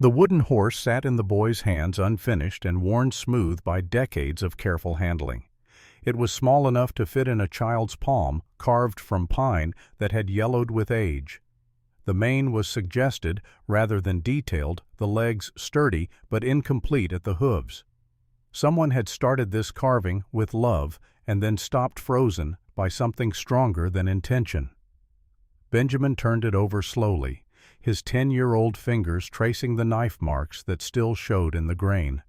The wooden horse sat in the boy's hands unfinished and worn smooth by decades of careful handling. It was small enough to fit in a child's palm, carved from pine that had yellowed with age. The mane was suggested rather than detailed, the legs sturdy but incomplete at the hooves. Someone had started this carving with love and then stopped frozen by something stronger than intention. Benjamin turned it over slowly, his 10-year-old fingers tracing the knife marks that still showed in the grain.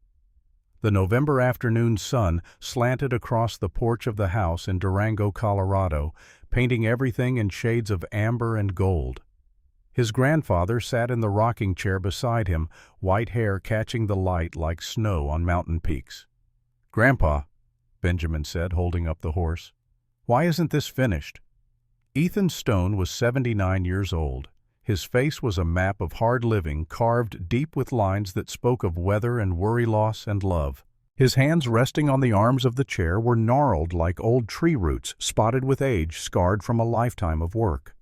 The November afternoon sun slanted across the porch of the house in Durango, Colorado, painting everything in shades of amber and gold. His grandfather sat in the rocking chair beside him, white hair catching the light like snow on mountain peaks. "Grandpa," Benjamin said, holding up the horse, "why isn't this finished?" Ethan Stone was 79 years old. His face was a map of hard living, carved deep with lines that spoke of weather and worry, loss and love. His hands resting on the arms of the chair were gnarled like old tree roots, spotted with age, scarred from a lifetime of work.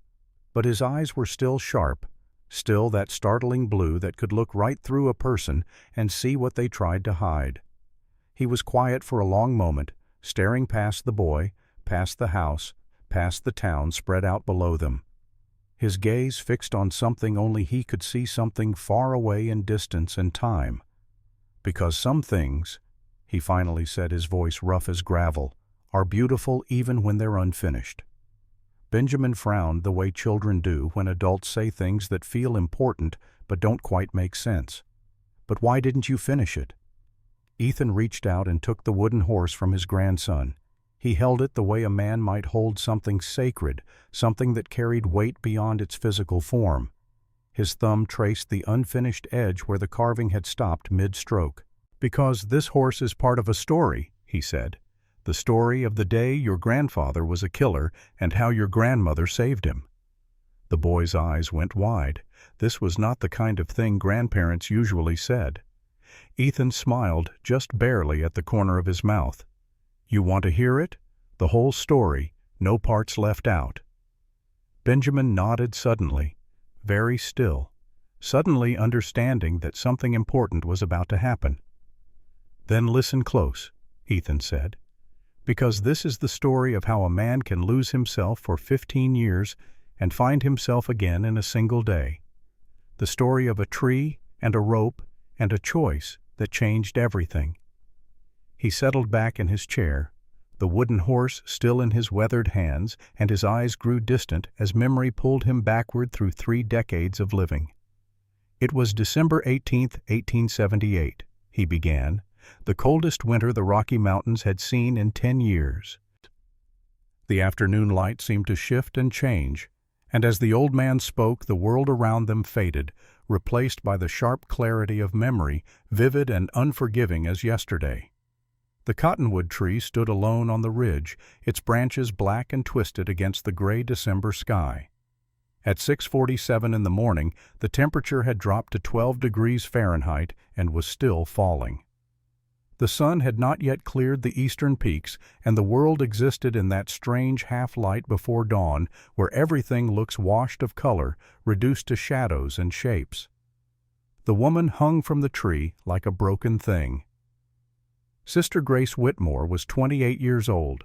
But his eyes were still sharp, still that startling blue that could look right through a person and see what they tried to hide. He was quiet for a long moment, staring past the boy, past the house, past the town spread out below them. His gaze fixed on something only he could see, something far away in distance and time. "Because some things," he finally said, his voice rough as gravel, "are beautiful even when they're unfinished." Benjamin frowned the way children do when adults say things that feel important but don't quite make sense. "But why didn't you finish it?" Ethan reached out and took the wooden horse from his grandson. He held it the way a man might hold something sacred, something that carried weight beyond its physical form. His thumb traced the unfinished edge where the carving had stopped mid-stroke. "Because this horse is part of a story," he said. "The story of the day your grandfather was a killer and how your grandmother saved him." The boy's eyes went wide. This was not the kind of thing grandparents usually said. Ethan smiled just barely at the corner of his mouth. "You want to hear it? The whole story, no parts left out." Benjamin nodded suddenly, very still, suddenly understanding that something important was about to happen. "Then listen close," Ethan said, "because this is the story of how a man can lose himself for 15 years and find himself again in a single day. The story of a tree and a rope and a choice that changed everything." He settled back in his chair, the wooden horse still in his weathered hands, and his eyes grew distant as memory pulled him backward through 3 decades of living. "It was December 18th, 1878, he began, the coldest winter the Rocky Mountains had seen in 10 years. The afternoon light seemed to shift and change, and as the old man spoke, the world around them faded, replaced by the sharp clarity of memory, vivid and unforgiving as yesterday. The cottonwood tree stood alone on the ridge, its branches black and twisted against the gray December sky. At 6:47 in the morning, the temperature had dropped to 12 degrees Fahrenheit and was still falling. The sun had not yet cleared the eastern peaks, and the world existed in that strange half-light before dawn where everything looks washed of color, reduced to shadows and shapes. The woman hung from the tree like a broken thing. Sister Grace Whitmore was 28 years old.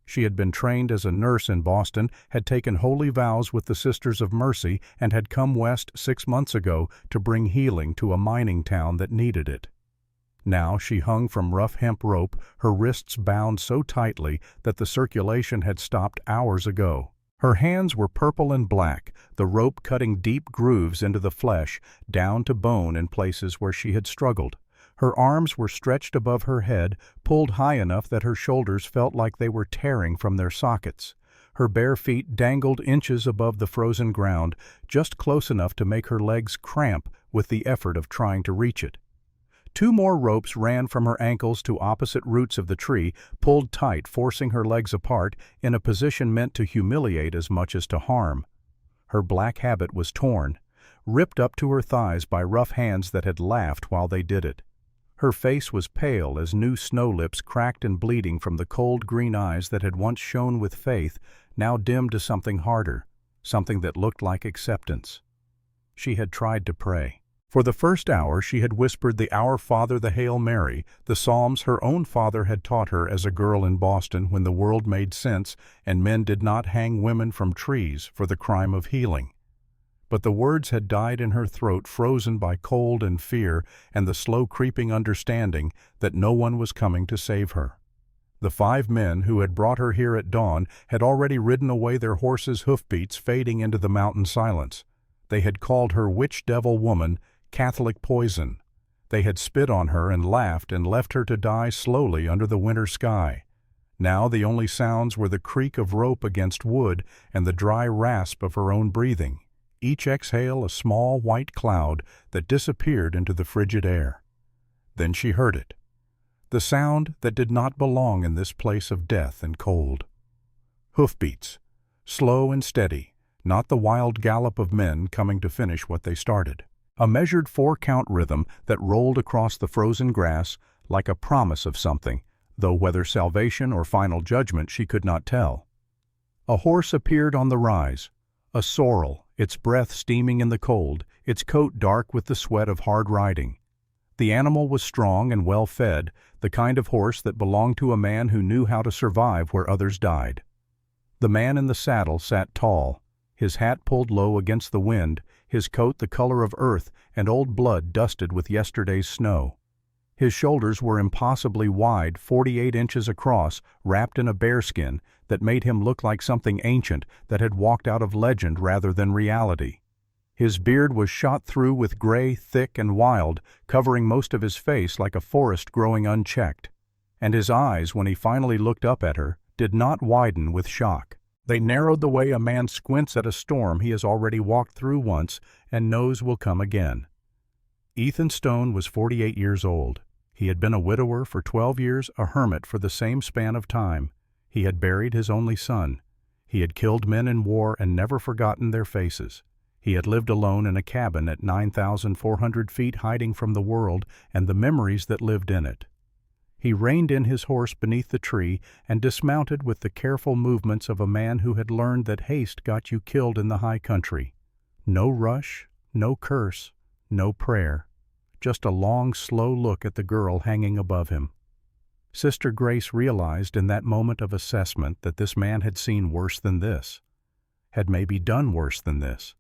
She had been trained as a nurse in Boston, had taken holy vows with the Sisters of Mercy, and had come west 6 months ago to bring healing to a mining town that needed it. Now she hung from rough hemp rope, her wrists bound so tightly that the circulation had stopped hours ago. Her hands were purple and black, the rope cutting deep grooves into the flesh, down to bone in places where she had struggled. Her arms were stretched above her head, pulled high enough that her shoulders felt like they were tearing from their sockets. Her bare feet dangled inches above the frozen ground, just close enough to make her legs cramp with the effort of trying to reach it. 2 more ropes ran from her ankles to opposite roots of the tree, pulled tight, forcing her legs apart in a position meant to humiliate as much as to harm. Her black habit was torn, ripped up to her thighs by rough hands that had laughed while they did it. Her face was pale as new snow lips, cracked and bleeding from the cold green eyes that had once shone with faith, now dimmed to something harder, something that looked like acceptance. She had tried to pray. For the first hour she had whispered the Our Father, the Hail Mary, the psalms her own father had taught her as a girl in Boston when the world made sense and men did not hang women from trees for the crime of healing. But the words had died in her throat, frozen by cold and fear and the slow creeping understanding that no one was coming to save her. The 5 men who had brought her here at dawn had already ridden away, their horses' hoofbeats fading into the mountain silence. They had called her witch devil woman, Catholic poison. They had spit on her and laughed and left her to die slowly under the winter sky. Now the only sounds were the creak of rope against wood and the dry rasp of her own breathing, each exhale a small white cloud that disappeared into the frigid air. Then she heard it. The sound that did not belong in this place of death and cold. Hoofbeats, slow and steady, not the wild gallop of men coming to finish what they started. A measured 4-count rhythm that rolled across the frozen grass like a promise of something, though whether salvation or final judgment she could not tell. A horse appeared on the rise, a sorrel, its breath steaming in the cold, its coat dark with the sweat of hard riding. The animal was strong and well fed, the kind of horse that belonged to a man who knew how to survive where others died. The man in the saddle sat tall, his hat pulled low against the wind, his coat the color of earth and old blood dusted with yesterday's snow. His shoulders were impossibly wide, 48 inches across, wrapped in a bearskin that made him look like something ancient that had walked out of legend rather than reality. His beard was shot through with gray, thick and wild, covering most of his face like a forest growing unchecked. And his eyes, when he finally looked up at her, did not widen with shock. They narrowed the way a man squints at a storm he has already walked through once and knows will come again. Ethan Stone was 48 years old. He had been a widower for 12 years, a hermit for the same span of time. He had buried his only son. He had killed men in war and never forgotten their faces. He had lived alone in a cabin at 9,400 feet, hiding from the world and the memories that lived in it. He reined in his horse beneath the tree and dismounted with the careful movements of a man who had learned that haste got you killed in the high country. No rush, no curse, no prayer. Just a long, slow look at the girl hanging above him. Sister Grace realized in that moment of assessment that this man had seen worse than this, had maybe done worse than this.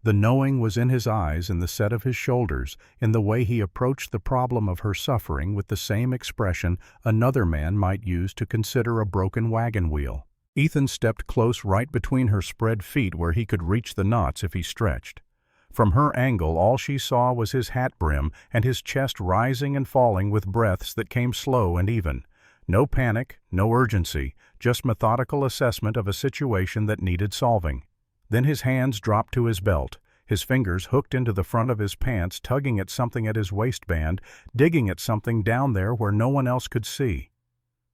The knowing was in his eyes, in the set of his shoulders, in the way he approached the problem of her suffering with the same expression another man might use to consider a broken wagon wheel. Ethan stepped close right between her spread feet where he could reach the knots if he stretched. From her angle, all she saw was his hat brim and his chest rising and falling with breaths that came slow and even. No panic, no urgency, just methodical assessment of a situation that needed solving. Then his hands dropped to his belt, his fingers hooked into the front of his pants, tugging at something at his waistband, digging at something down there where no one else could see.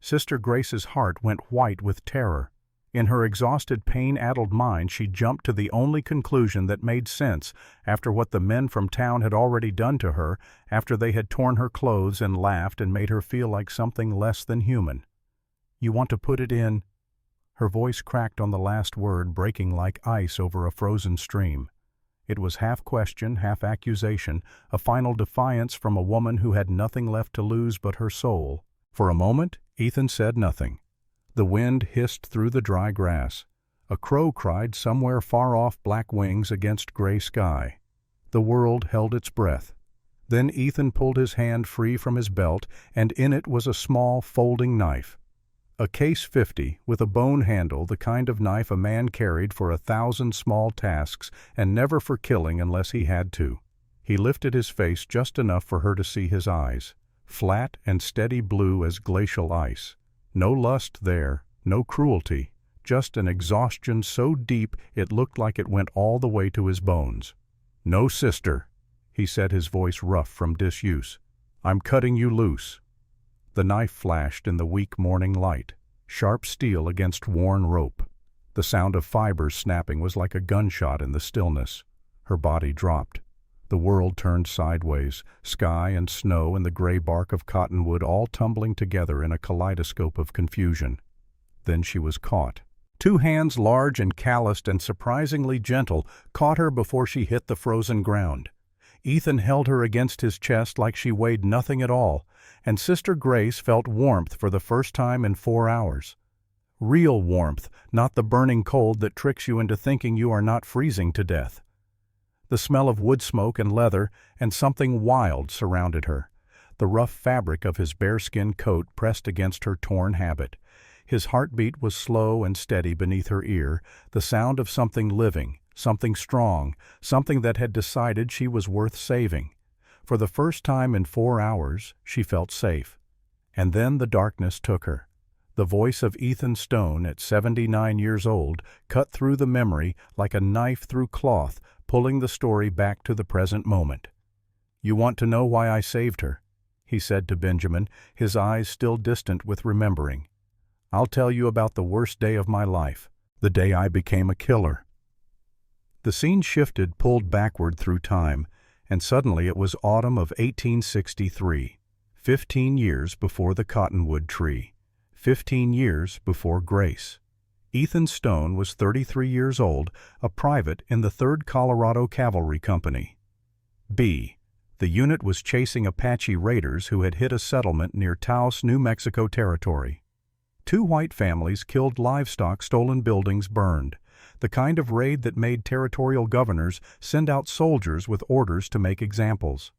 Sister Grace's heart went white with terror. In her exhausted, pain-addled mind, she jumped to the only conclusion that made sense after what the men from town had already done to her, after they had torn her clothes and laughed and made her feel like something less than human. "You want to put it in?" Her voice cracked on the last word, breaking like ice over a frozen stream. It was half question, half accusation, a final defiance from a woman who had nothing left to lose but her soul. For a moment, Ethan said nothing. The wind hissed through the dry grass. A crow cried somewhere far off, black wings against gray sky. The world held its breath. Then Ethan pulled his hand free from his belt, and in it was a small folding knife. A case 50 with a bone handle, the kind of knife a man carried for 1,000 small tasks and never for killing unless he had to. He lifted his face just enough for her to see his eyes, flat and steady blue as glacial ice. No lust there, no cruelty, just an exhaustion so deep it looked like it went all the way to his bones. "No, sister," he said, his voice rough from disuse. "I'm cutting you loose." The knife flashed in the weak morning light, sharp steel against worn rope. The sound of fibers snapping was like a gunshot in the stillness. Her body dropped. The world turned sideways, sky and snow and the gray bark of cottonwood all tumbling together in a kaleidoscope of confusion. Then she was caught. 2 hands, large and calloused and surprisingly gentle, caught her before she hit the frozen ground. Ethan held her against his chest like she weighed nothing at all, and Sister Grace felt warmth for the first time in 4 hours. Real warmth, not the burning cold that tricks you into thinking you are not freezing to death. The smell of wood smoke and leather and something wild surrounded her. The rough fabric of his bearskin coat pressed against her torn habit. His heartbeat was slow and steady beneath her ear, the sound of something living, something strong, something that had decided she was worth saving. For the first time in 4 hours, she felt safe. And then the darkness took her. The voice of Ethan Stone, at 79 years old, cut through the memory like a knife through cloth, pulling the story back to the present moment. "You want to know why I saved her?" he said to Benjamin, his eyes still distant with remembering. "I'll tell you about the worst day of my life, the day I became a killer." The scene shifted, pulled backward through time, and suddenly it was autumn of 1863, 15 years before the cottonwood tree, 15 years before Grace. Ethan Stone was 33 years old, a private in the 3rd Colorado Cavalry Company. B. The unit was chasing Apache raiders who had hit a settlement near Taos, New Mexico Territory. 2 white families killed livestock, stolen buildings burned, the kind of raid that made territorial governors send out soldiers with orders to make examples.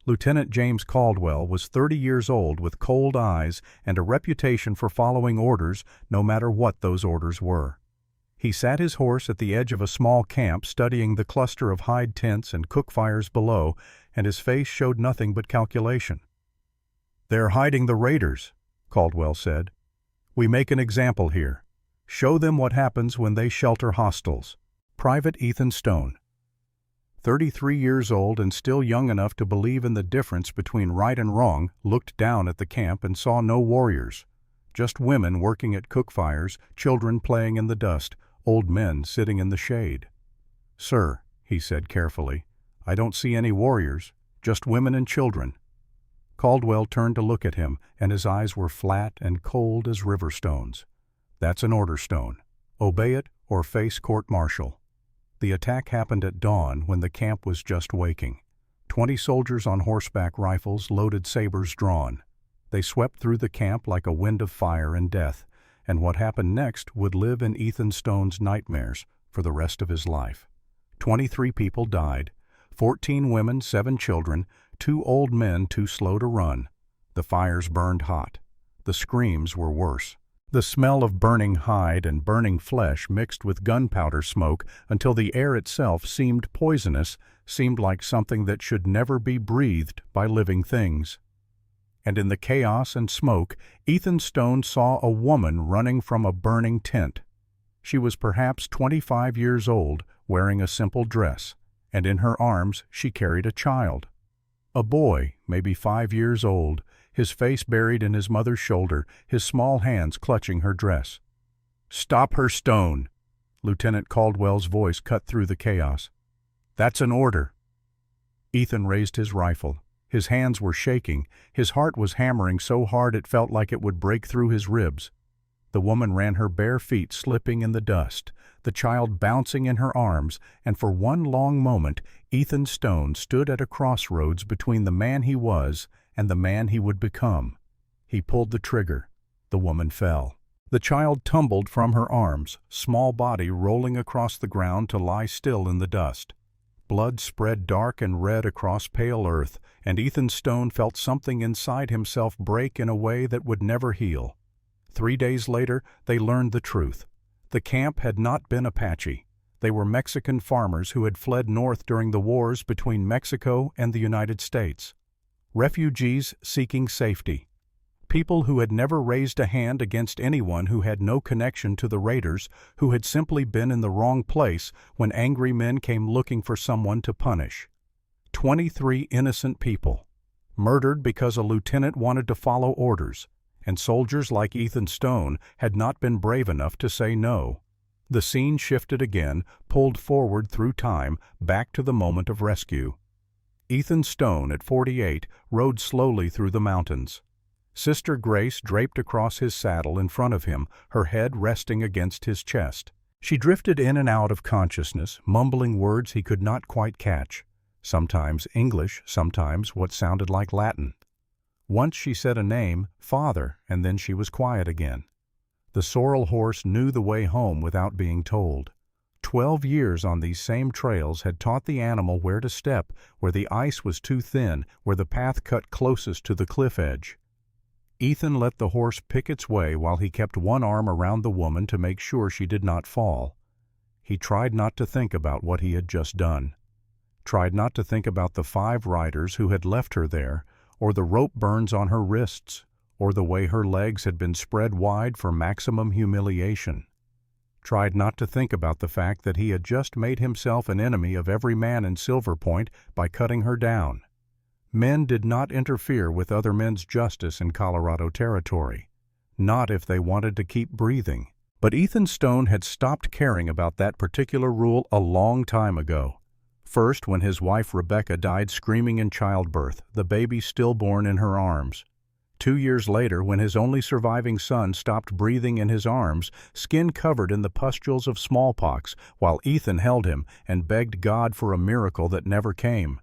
Lieutenant James Caldwell was 30 years old with cold eyes and a reputation for following orders no matter what those orders were. He sat his horse at the edge of a small camp studying the cluster of hide tents and cook fires below, and his face showed nothing but calculation. "They're hiding the raiders," Caldwell said. "We make an example here. Show them what happens when they shelter hostiles." Private Ethan Stone, 33 years old and still young enough to believe in the difference between right and wrong, looked down at the camp and saw no warriors. Just women working at cook fires, children playing in the dust, old men sitting in the shade. "Sir," he said carefully, "I don't see any warriors, just women and children." Caldwell turned to look at him, and his eyes were flat and cold as river stones. "That's an order, Stone. Obey it or face court-martial." The attack happened at dawn when the camp was just waking. 20 soldiers on horseback rifles, loaded sabers drawn. They swept through the camp like a wind of fire and death, and what happened next would live in Ethan Stone's nightmares for the rest of his life. 23 people died, 14 women, 7 children, 2 old men too slow to run. The fires burned hot. The screams were worse. The smell of burning hide and burning flesh mixed with gunpowder smoke until the air itself seemed poisonous, seemed like something that should never be breathed by living things. And in the chaos and smoke, Ethan Stone saw a woman running from a burning tent. She was perhaps 25 years old, wearing a simple dress, and in her arms she carried a child. A boy, maybe 5 years old, his face buried in his mother's shoulder, his small hands clutching her dress. "Stop her, Stone!" Lieutenant Caldwell's voice cut through the chaos. "That's an order." Ethan raised his rifle. His hands were shaking. His heart was hammering so hard it felt like it would break through his ribs. The woman ran her bare feet slipping in the dust, the child bouncing in her arms, and for one long moment Ethan Stone stood at a crossroads between the man he was and the man he would become. He pulled the trigger. The woman fell. The child tumbled from her arms, small body rolling across the ground to lie still in the dust. Blood spread dark and red across pale earth, and Ethan Stone felt something inside himself break in a way that would never heal. 3 days later, they learned the truth. The camp had not been Apache. They were Mexican farmers who had fled north during the wars between Mexico and the United States. Refugees seeking safety. People who had never raised a hand against anyone who had no connection to the raiders, who had simply been in the wrong place when angry men came looking for someone to punish. 23 innocent people, murdered because a lieutenant wanted to follow orders, and soldiers like Ethan Stone had not been brave enough to say no. The scene shifted again, pulled forward through time, back to the moment of rescue. Ethan Stone, at 48, rode slowly through the mountains. Sister Grace draped across his saddle in front of him, her head resting against his chest. She drifted in and out of consciousness, mumbling words he could not quite catch. Sometimes English, sometimes what sounded like Latin. Once she said a name, Father, and then she was quiet again. The sorrel horse knew the way home without being told. 12 years on these same trails had taught the animal where to step, where the ice was too thin, where the path cut closest to the cliff edge. Ethan let the horse pick its way while he kept one arm around the woman to make sure she did not fall. He tried not to think about what he had just done. Tried not to think about the 5 riders who had left her there, or the rope burns on her wrists, or the way her legs had been spread wide for maximum humiliation. Tried not to think about the fact that he had just made himself an enemy of every man in Silver Point by cutting her down. Men did not interfere with other men's justice in Colorado Territory, not if they wanted to keep breathing. But Ethan Stone had stopped caring about that particular rule a long time ago. First, when his wife Rebecca died screaming in childbirth, the baby stillborn in her arms. 2 years later, when his only surviving son stopped breathing in his arms, skin covered in the pustules of smallpox, while Ethan held him and begged God for a miracle that never came.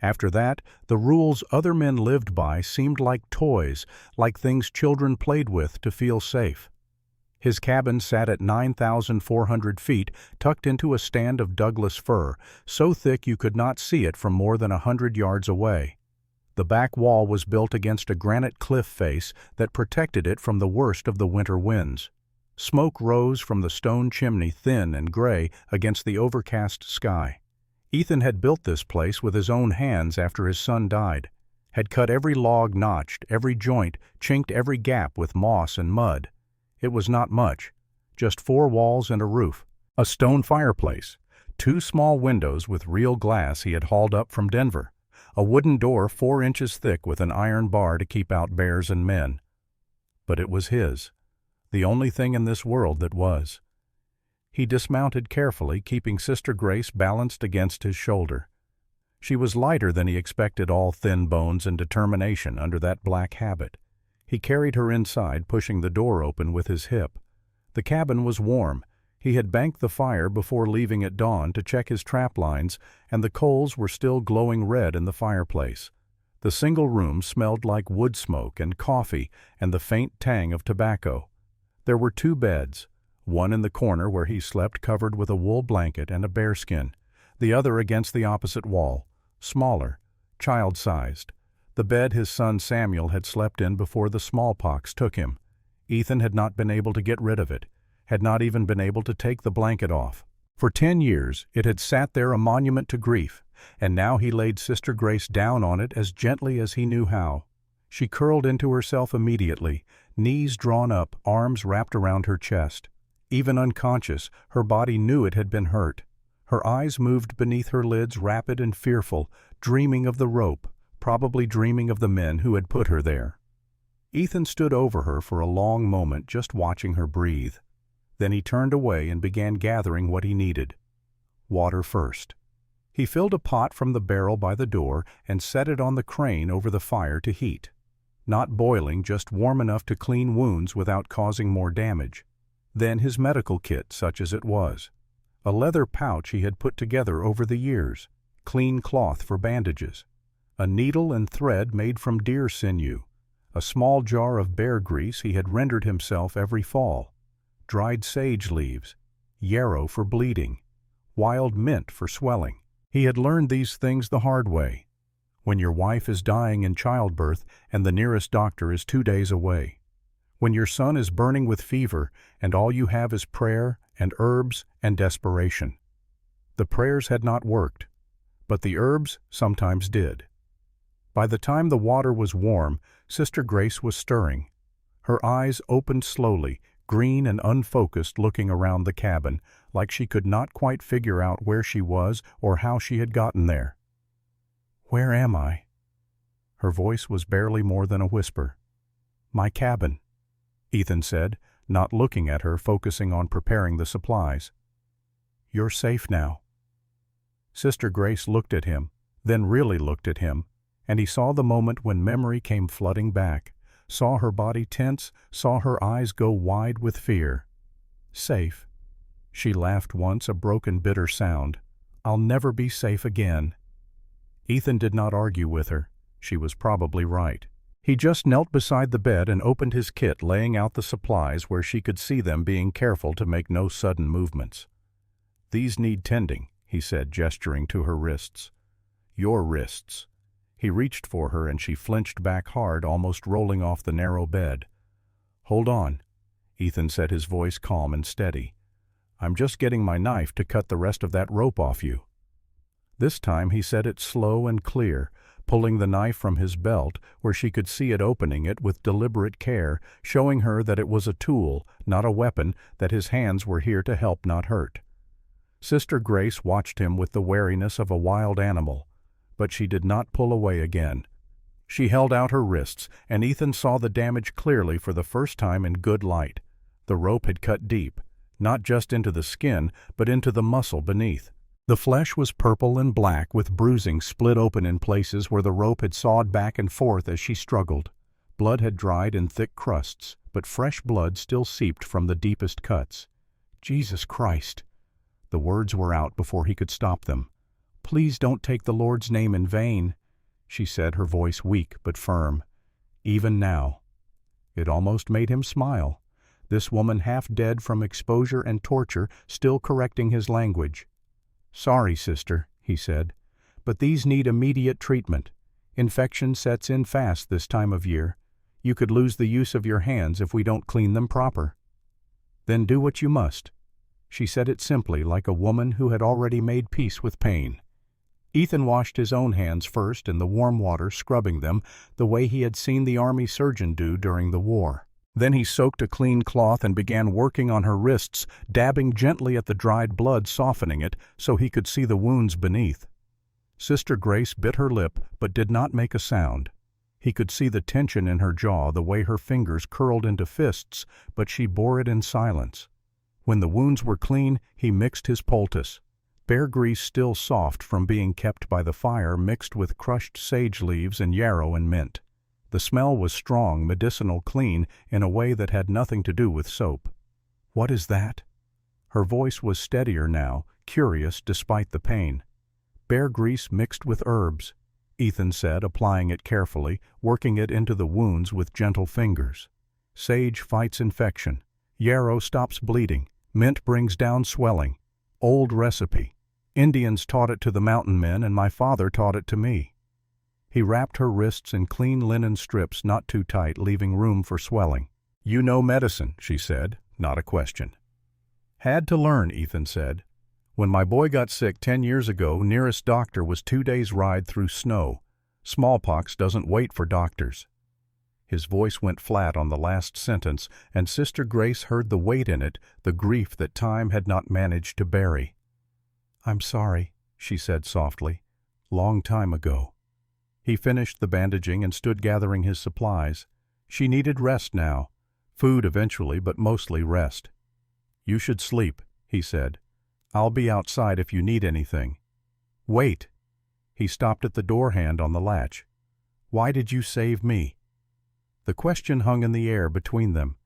After that, the rules other men lived by seemed like toys, like things children played with to feel safe. His cabin sat at 9,400 feet, tucked into a stand of Douglas fir, so thick you could not see it from more than 100 yards away. The back wall was built against a granite cliff face that protected it from the worst of the winter winds. Smoke rose from the stone chimney thin and gray against the overcast sky. Ethan had built this place with his own hands after his son died, had cut every log notched, every joint, chinked every gap with moss and mud. It was not much, just 4 walls and a roof, a stone fireplace, 2 small windows with real glass he had hauled up from Denver, a wooden door 4 inches thick with an iron bar to keep out bears and men. But it was his, the only thing in this world that was. He dismounted carefully, keeping Sister Grace balanced against his shoulder. She was lighter than he expected, all thin bones and determination under that black habit. He carried her inside, pushing the door open with his hip. The cabin was warm. He had banked the fire before leaving at dawn to check his trap lines, and the coals were still glowing red in the fireplace. The single room smelled like wood smoke and coffee and the faint tang of tobacco. There were 2 beds, one in the corner where he slept covered with a wool blanket and a bearskin, the other against the opposite wall, smaller, child-sized. The bed his son Samuel had slept in before the smallpox took him. Ethan had not been able to get rid of it, had not even been able to take the blanket off. For 10 years it had sat there a monument to grief, and now he laid Sister Grace down on it as gently as he knew how. She curled into herself immediately, knees drawn up, arms wrapped around her chest. Even unconscious, her body knew it had been hurt. Her eyes moved beneath her lids, rapid and fearful, dreaming of the rope, probably dreaming of the men who had put her there. Ethan stood over her for a long moment, just watching her breathe. Then he turned away and began gathering what he needed. Water first. He filled a pot from the barrel by the door and set it on the crane over the fire to heat. Not boiling, just warm enough to clean wounds without causing more damage. Then his medical kit, such as it was. A leather pouch he had put together over the years. Clean cloth for bandages. A needle and thread made from deer sinew. A small jar of bear grease he had rendered himself every fall. Dried sage leaves. Yarrow for bleeding. Wild mint for swelling. He had learned these things the hard way. When your wife is dying in childbirth and the nearest doctor is 2 days away. When your son is burning with fever and all you have is prayer and herbs and desperation. The prayers had not worked, but the herbs sometimes did. By the time the water was warm, Sister Grace was stirring. Her eyes opened slowly, green and unfocused, looking around the cabin, like she could not quite figure out where she was or how she had gotten there. "Where am I?" Her voice was barely more than a whisper. "My cabin," Ethan said, not looking at her, focusing on preparing the supplies. "You're safe now." Sister Grace looked at him, then really looked at him, and he saw the moment when memory came flooding back, saw her body tense, saw her eyes go wide with fear. "Safe." She laughed once, a broken, bitter sound. "I'll never be safe again." Ethan did not argue with her. She was probably right. He just knelt beside the bed and opened his kit, laying out the supplies where she could see them, being careful to make no sudden movements. "These need tending," he said, gesturing to her wrists. "Your wrists." He reached for her and she flinched back hard, almost rolling off the narrow bed. "Hold on," Ethan said, his voice calm and steady. "I'm just getting my knife to cut the rest of that rope off you." This time he said it slow and clear, pulling the knife from his belt where she could see it, opening it with deliberate care, showing her that it was a tool, not a weapon, that his hands were here to help, not hurt. Sister Grace watched him with the wariness of a wild animal, but she did not pull away again. She held out her wrists, and Ethan saw the damage clearly for the first time in good light. The rope had cut deep, not just into the skin, but into the muscle beneath. The flesh was purple and black, with bruising split open in places where the rope had sawed back and forth as she struggled. Blood had dried in thick crusts, but fresh blood still seeped from the deepest cuts. "Jesus Christ!" The words were out before he could stop them. "Please don't take the Lord's name in vain," she said, her voice weak but firm. Even now. It almost made him smile. This woman, half dead from exposure and torture, still correcting his language. "Sorry, sister," he said, "but these need immediate treatment. Infection sets in fast this time of year. You could lose the use of your hands if we don't clean them proper." "Then do what you must." She said it simply, like a woman who had already made peace with pain. Ethan washed his own hands first in the warm water, scrubbing them the way he had seen the army surgeon do during the war. Then he soaked a clean cloth and began working on her wrists, dabbing gently at the dried blood, softening it so he could see the wounds beneath. Sister Grace bit her lip but did not make a sound. He could see the tension in her jaw, the way her fingers curled into fists, but she bore it in silence. When the wounds were clean, he mixed his poultice. Bear grease still soft from being kept by the fire, mixed with crushed sage leaves and yarrow and mint. The smell was strong, medicinal, clean, in a way that had nothing to do with soap. "What is that?" Her voice was steadier now, curious despite the pain. "Bear grease mixed with herbs," Ethan said, applying it carefully, working it into the wounds with gentle fingers. "Sage fights infection. Yarrow stops bleeding. Mint brings down swelling. Old recipe. Indians taught it to the mountain men, and my father taught it to me." He wrapped her wrists in clean linen strips, not too tight, leaving room for swelling. "You know medicine," she said, not a question. "Had to learn," Ethan said. "When my boy got sick 10 years ago, nearest doctor was 2 days' ride through snow. Smallpox doesn't wait for doctors." His voice went flat on the last sentence, and Sister Grace heard the weight in it, the grief that time had not managed to bury. "I'm sorry," she said softly. "Long time ago." He finished the bandaging and stood gathering his supplies. She needed rest now. Food eventually, but mostly rest. "You should sleep," he said. "I'll be outside if you need anything." "Wait." He stopped at the door hand on the latch. "Why did you save me?" The question hung in the air between them.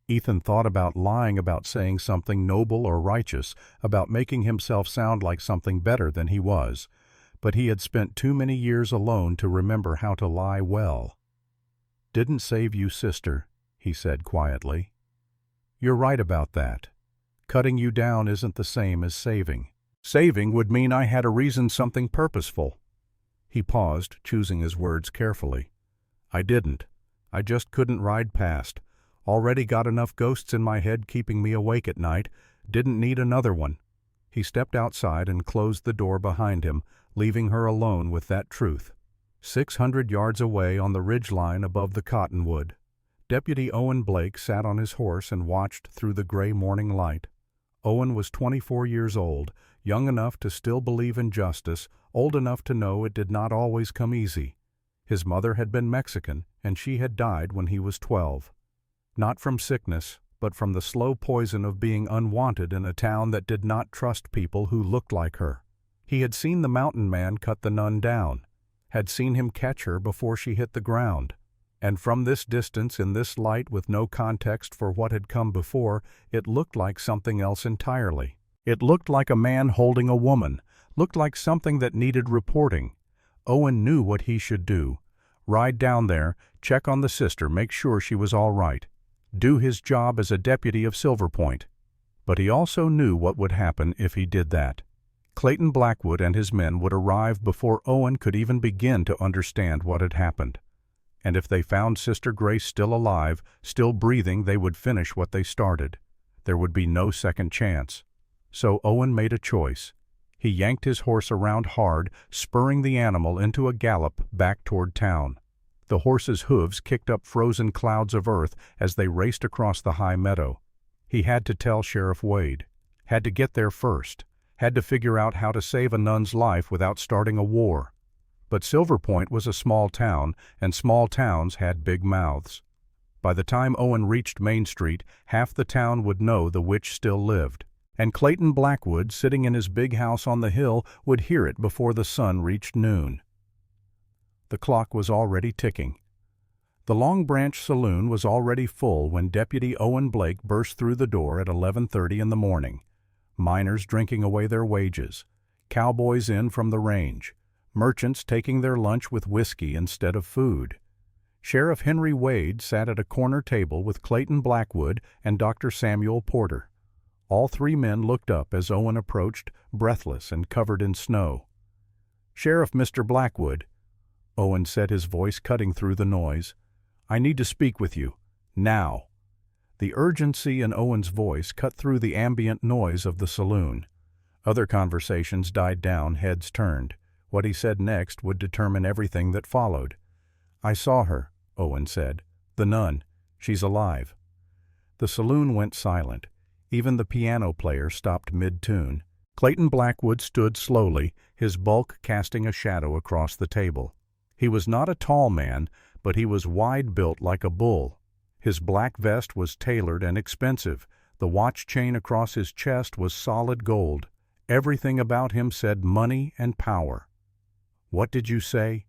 Ethan thought about lying, about saying something noble or righteous, about making himself sound like something better than he was. But he had spent too many years alone to remember how to lie well. "Didn't save you, sister," he said quietly. "You're right about that. Cutting you down isn't the same as saving. Saving would mean I had a reason, something purposeful." He paused, choosing his words carefully. "I didn't. I just couldn't ride past. Already got enough ghosts in my head keeping me awake at night. Didn't need another one." He stepped outside and closed the door behind him, leaving her alone with that truth. 600 yards away on the ridgeline above the cottonwood, Deputy Owen Blake sat on his horse and watched through the gray morning light. Owen was 24 years old, young enough to still believe in justice, old enough to know it did not always come easy. His mother had been Mexican, and she had died when he was 12. Not from sickness, but from the slow poison of being unwanted in a town that did not trust people who looked like her. He had seen the mountain man cut the nun down, had seen him catch her before she hit the ground. And from this distance, in this light, with no context for what had come before, it looked like something else entirely. It looked like a man holding a woman, looked like something that needed reporting. Owen knew what he should do. Ride down there, check on the sister, make sure she was all right. Do his job as a deputy of Silver Point. But he also knew what would happen if he did that. Clayton Blackwood and his men would arrive before Owen could even begin to understand what had happened. And if they found Sister Grace still alive, still breathing, they would finish what they started. There would be no second chance. So Owen made a choice. He yanked his horse around hard, spurring the animal into a gallop back toward town. The horse's hooves kicked up frozen clouds of earth as they raced across the high meadow. He had to tell Sheriff Wade. Had to get there first. Had to figure out how to save a nun's life without starting a war. But Silver Point was a small town, and small towns had big mouths. By the time Owen reached Main Street, half the town would know the witch still lived. And Clayton Blackwood, sitting in his big house on the hill, would hear it before the sun reached noon. The clock was already ticking. The Long Branch Saloon was already full when Deputy Owen Blake burst through the door at 11:30 in the morning. Miners drinking away their wages, cowboys in from the range, merchants taking their lunch with whiskey instead of food. Sheriff Henry Wade sat at a corner table with Clayton Blackwood and Dr. Samuel Porter. All three men looked up as Owen approached, breathless and covered in snow. "Sheriff Mr. Blackwood," Owen said, his voice cutting through the noise, "I need to speak with you. Now." The urgency in Owen's voice cut through the ambient noise of the saloon. Other conversations died down, heads turned. What he said next would determine everything that followed. "I saw her," Owen said. "The nun. She's alive." The saloon went silent. Even the piano player stopped mid-tune. Clayton Blackwood stood slowly, his bulk casting a shadow across the table. He was not a tall man, but he was wide-built like a bull. His black vest was tailored and expensive. The watch chain across his chest was solid gold. Everything about him said money and power. "What did you say?"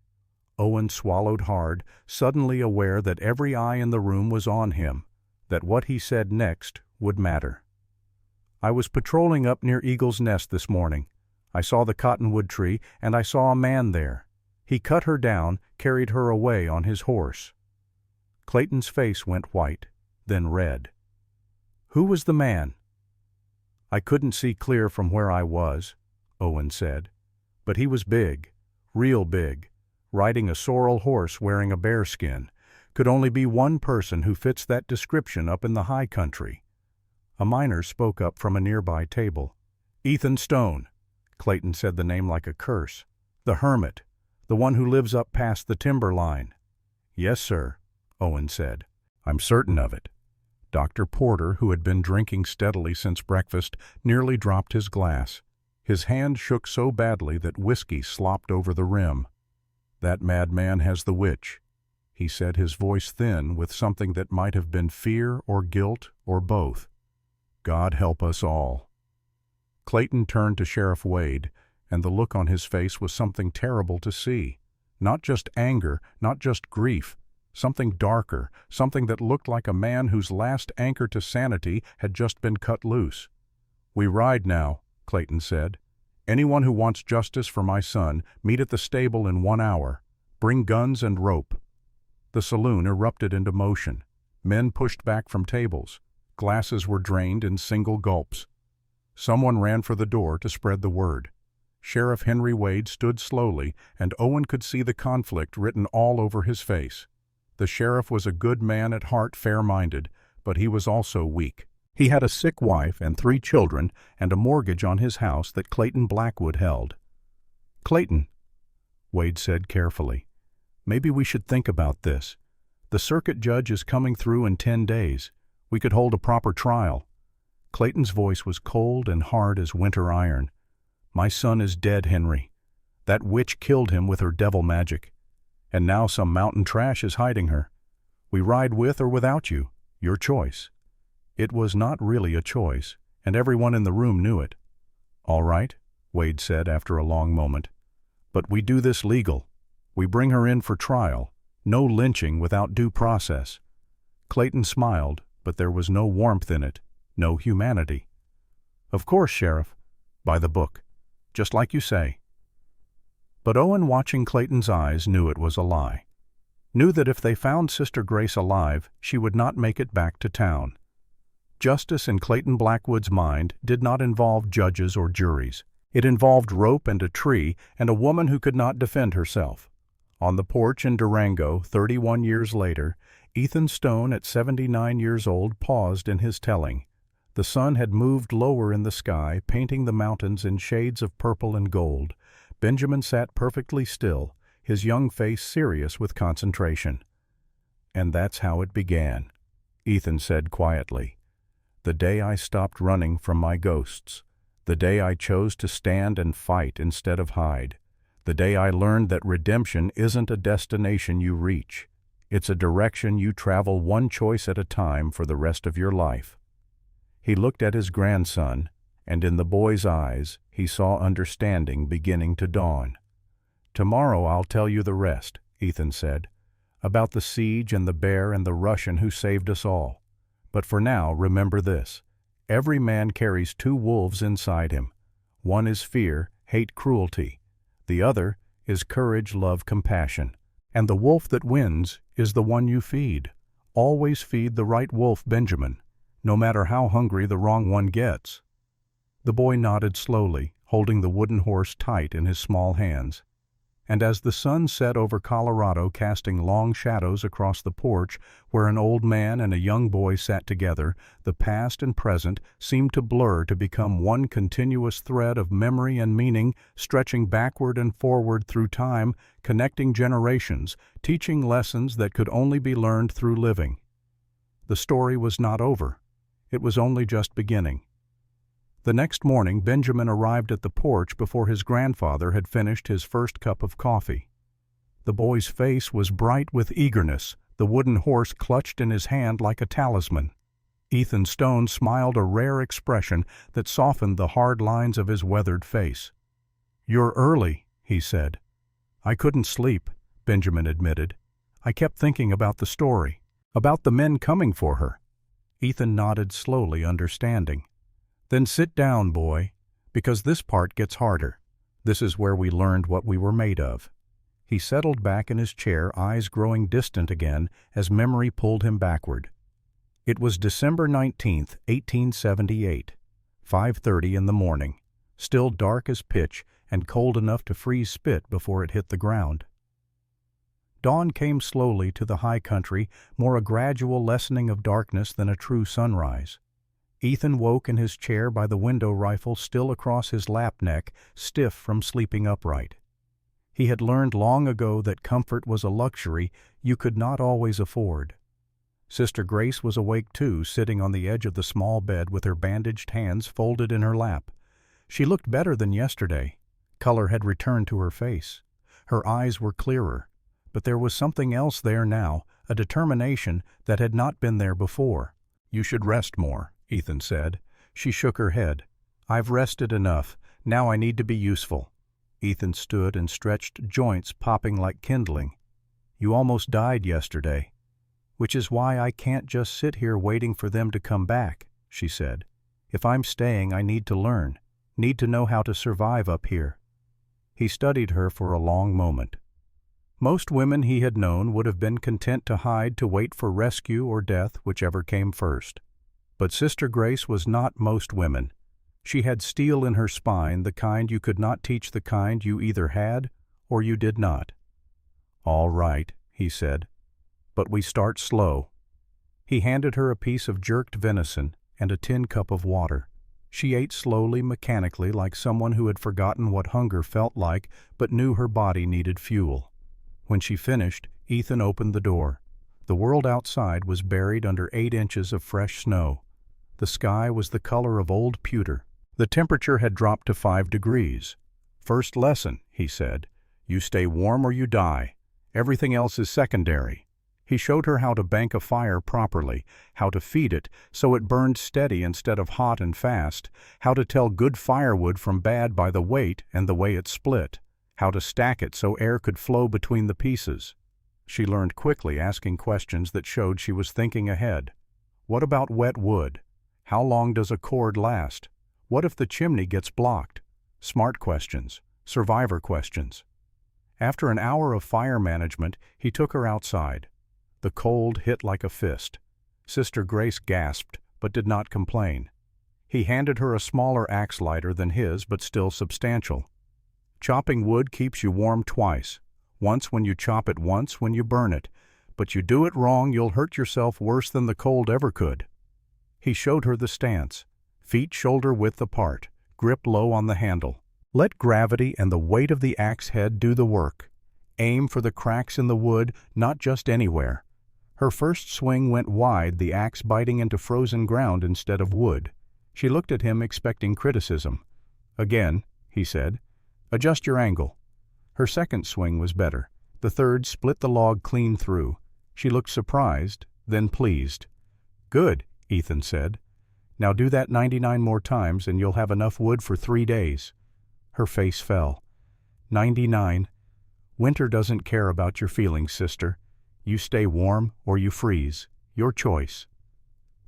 Owen swallowed hard, suddenly aware that every eye in the room was on him, that what he said next would matter. "I was patrolling up near Eagle's Nest this morning. I saw the cottonwood tree, and I saw a man there. He cut her down, carried her away on his horse." Clayton's face went white, then red. "Who was the man?" "I couldn't see clear from where I was," Owen said. "But he was big, real big, riding a sorrel horse wearing a bearskin. Could only be one person who fits that description up in the high country." A miner spoke up from a nearby table. "Ethan Stone." Clayton said the name like a curse. "The hermit, the one who lives up past the timber line." "Yes, sir," Owen said. "I'm certain of it." Dr. Porter, who had been drinking steadily since breakfast, nearly dropped his glass. His hand shook so badly that whiskey slopped over the rim. "That madman has the witch," he said, his voice thin with something that might have been fear or guilt or both. "God help us all." Clayton turned to Sheriff Wade, and the look on his face was something terrible to see. Not just anger, not just grief. Something darker, something that looked like a man whose last anchor to sanity had just been cut loose. "We ride now," Clayton said. "Anyone who wants justice for my son, meet at the stable in 1 hour. Bring guns and rope." The saloon erupted into motion. Men pushed back from tables. Glasses were drained in single gulps. Someone ran for the door to spread the word. Sheriff Henry Wade stood slowly, and Owen could see the conflict written all over his face. The sheriff was a good man at heart, fair-minded, but he was also weak. He had a sick wife and 3 children and a mortgage on his house that Clayton Blackwood held. "Clayton," Wade said carefully, "maybe we should think about this. The circuit judge is coming through in 10 days. We could hold a proper trial." Clayton's voice was cold and hard as winter iron. "My son is dead, Henry. That witch killed him with her devil magic. And now some mountain trash is hiding her. We ride with or without you. Your choice." It was not really a choice, and everyone in the room knew it. "All right," Wade said after a long moment. "But we do this legal. We bring her in for trial. No lynching without due process." Clayton smiled, but there was no warmth in it, no humanity. "Of course, Sheriff. By the book. Just like you say." But Owen, watching Clayton's eyes, knew it was a lie. Knew that if they found Sister Grace alive, she would not make it back to town. Justice in Clayton Blackwood's mind did not involve judges or juries. It involved rope and a tree and a woman who could not defend herself. On the porch in Durango, 31 years later, Ethan Stone, at 79 years old, paused in his telling. The sun had moved lower in the sky, painting the mountains in shades of purple and gold. Benjamin sat perfectly still, his young face serious with concentration. "And that's how it began," Ethan said quietly. "The day I stopped running from my ghosts. The day I chose to stand and fight instead of hide. The day I learned that redemption isn't a destination you reach. It's a direction you travel one choice at a time for the rest of your life." He looked at his grandson, and in the boy's eyes he saw understanding beginning to dawn. "Tomorrow I'll tell you the rest," Ethan said, "about the siege and the bear and the Russian who saved us all. But for now, remember this. Every man carries two wolves inside him. One is fear, hate, cruelty. The other is courage, love, compassion. And the wolf that wins is the one you feed. Always feed the right wolf, Benjamin, no matter how hungry the wrong one gets." The boy nodded slowly, holding the wooden horse tight in his small hands. And as the sun set over Colorado, casting long shadows across the porch where an old man and a young boy sat together, the past and present seemed to blur to become one continuous thread of memory and meaning, stretching backward and forward through time, connecting generations, teaching lessons that could only be learned through living. The story was not over. It was only just beginning. The next morning, Benjamin arrived at the porch before his grandfather had finished his first cup of coffee. The boy's face was bright with eagerness, the wooden horse clutched in his hand like a talisman. Ethan Stone smiled a rare expression that softened the hard lines of his weathered face. "You're early," he said. "I couldn't sleep," Benjamin admitted. "I kept thinking about the story, about the men coming for her." Ethan nodded slowly, understanding. "Then sit down, boy, because this part gets harder. This is where we learned what we were made of." He settled back in his chair, eyes growing distant again as memory pulled him backward. It was December 19th, 1878, 5:30 in the morning, still dark as pitch and cold enough to freeze spit before it hit the ground. Dawn came slowly to the high country, more a gradual lessening of darkness than a true sunrise. Ethan woke in his chair by the window, rifle still across his lap neck, stiff from sleeping upright. He had learned long ago that comfort was a luxury you could not always afford. Sister Grace was awake too, sitting on the edge of the small bed with her bandaged hands folded in her lap. She looked better than yesterday. Color had returned to her face. Her eyes were clearer. But there was something else there now, a determination that had not been there before. "You should rest more," Ethan said. She shook her head. "I've rested enough. Now I need to be useful." Ethan stood and stretched, joints popping like kindling. "You almost died yesterday." "Which is why I can't just sit here waiting for them to come back," she said. "If I'm staying, I need to learn, need to know how to survive up here." He studied her for a long moment. Most women he had known would have been content to hide, to wait for rescue or death, whichever came first. But Sister Grace was not most women. She had steel in her spine, the kind you could not teach, the kind you either had or you did not. "All right," he said, "but we start slow." He handed her a piece of jerked venison and a tin cup of water. She ate slowly, mechanically, like someone who had forgotten what hunger felt like but knew her body needed fuel. When she finished, Ethan opened the door. The world outside was buried under 8 inches of fresh snow. The sky was the color of old pewter. The temperature had dropped to 5 degrees. "First lesson," he said. "You stay warm or you die. Everything else is secondary." He showed her how to bank a fire properly, how to feed it so it burned steady instead of hot and fast, how to tell good firewood from bad by the weight and the way it split, how to stack it so air could flow between the pieces. She learned quickly, asking questions that showed she was thinking ahead. What about wet wood? How long does a cord last? What if the chimney gets blocked? Smart questions, survivor questions. After an hour of fire management, he took her outside. The cold hit like a fist. Sister Grace gasped, but did not complain. He handed her a smaller axe lighter than his, but still substantial. Chopping wood keeps you warm twice. Once when you chop it, once when you burn it. But you do it wrong, you'll hurt yourself worse than the cold ever could. He showed her the stance. Feet shoulder-width apart, grip low on the handle. Let gravity and the weight of the axe head do the work. Aim for the cracks in the wood, not just anywhere. Her first swing went wide, the axe biting into frozen ground instead of wood. She looked at him expecting criticism. "Again," he said. "Adjust your angle." Her second swing was better. The third split the log clean through. She looked surprised, then pleased. "Good," Ethan said. "Now do that 99 more times and you'll have enough wood for 3 days." Her face fell. 99. Winter doesn't care about your feelings, sister. You stay warm or you freeze. Your choice.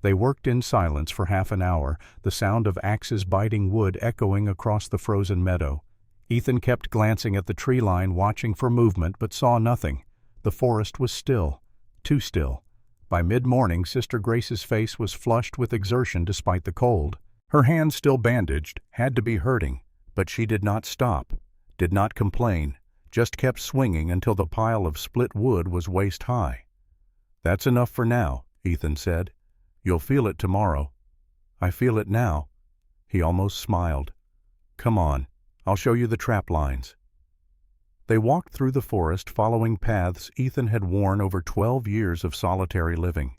They worked in silence for half an hour, the sound of axes biting wood echoing across the frozen meadow. Ethan kept glancing at the tree line, watching for movement, but saw nothing. The forest was still. Too still. By mid-morning, Sister Grace's face was flushed with exertion despite the cold. Her hands, still bandaged, had to be hurting, but she did not stop, did not complain, just kept swinging until the pile of split wood was waist-high. "That's enough for now," Ethan said. "You'll feel it tomorrow." "I feel it now." He almost smiled. "Come on, I'll show you the trap lines." They walked through the forest, following paths Ethan had worn over 12 years of solitary living.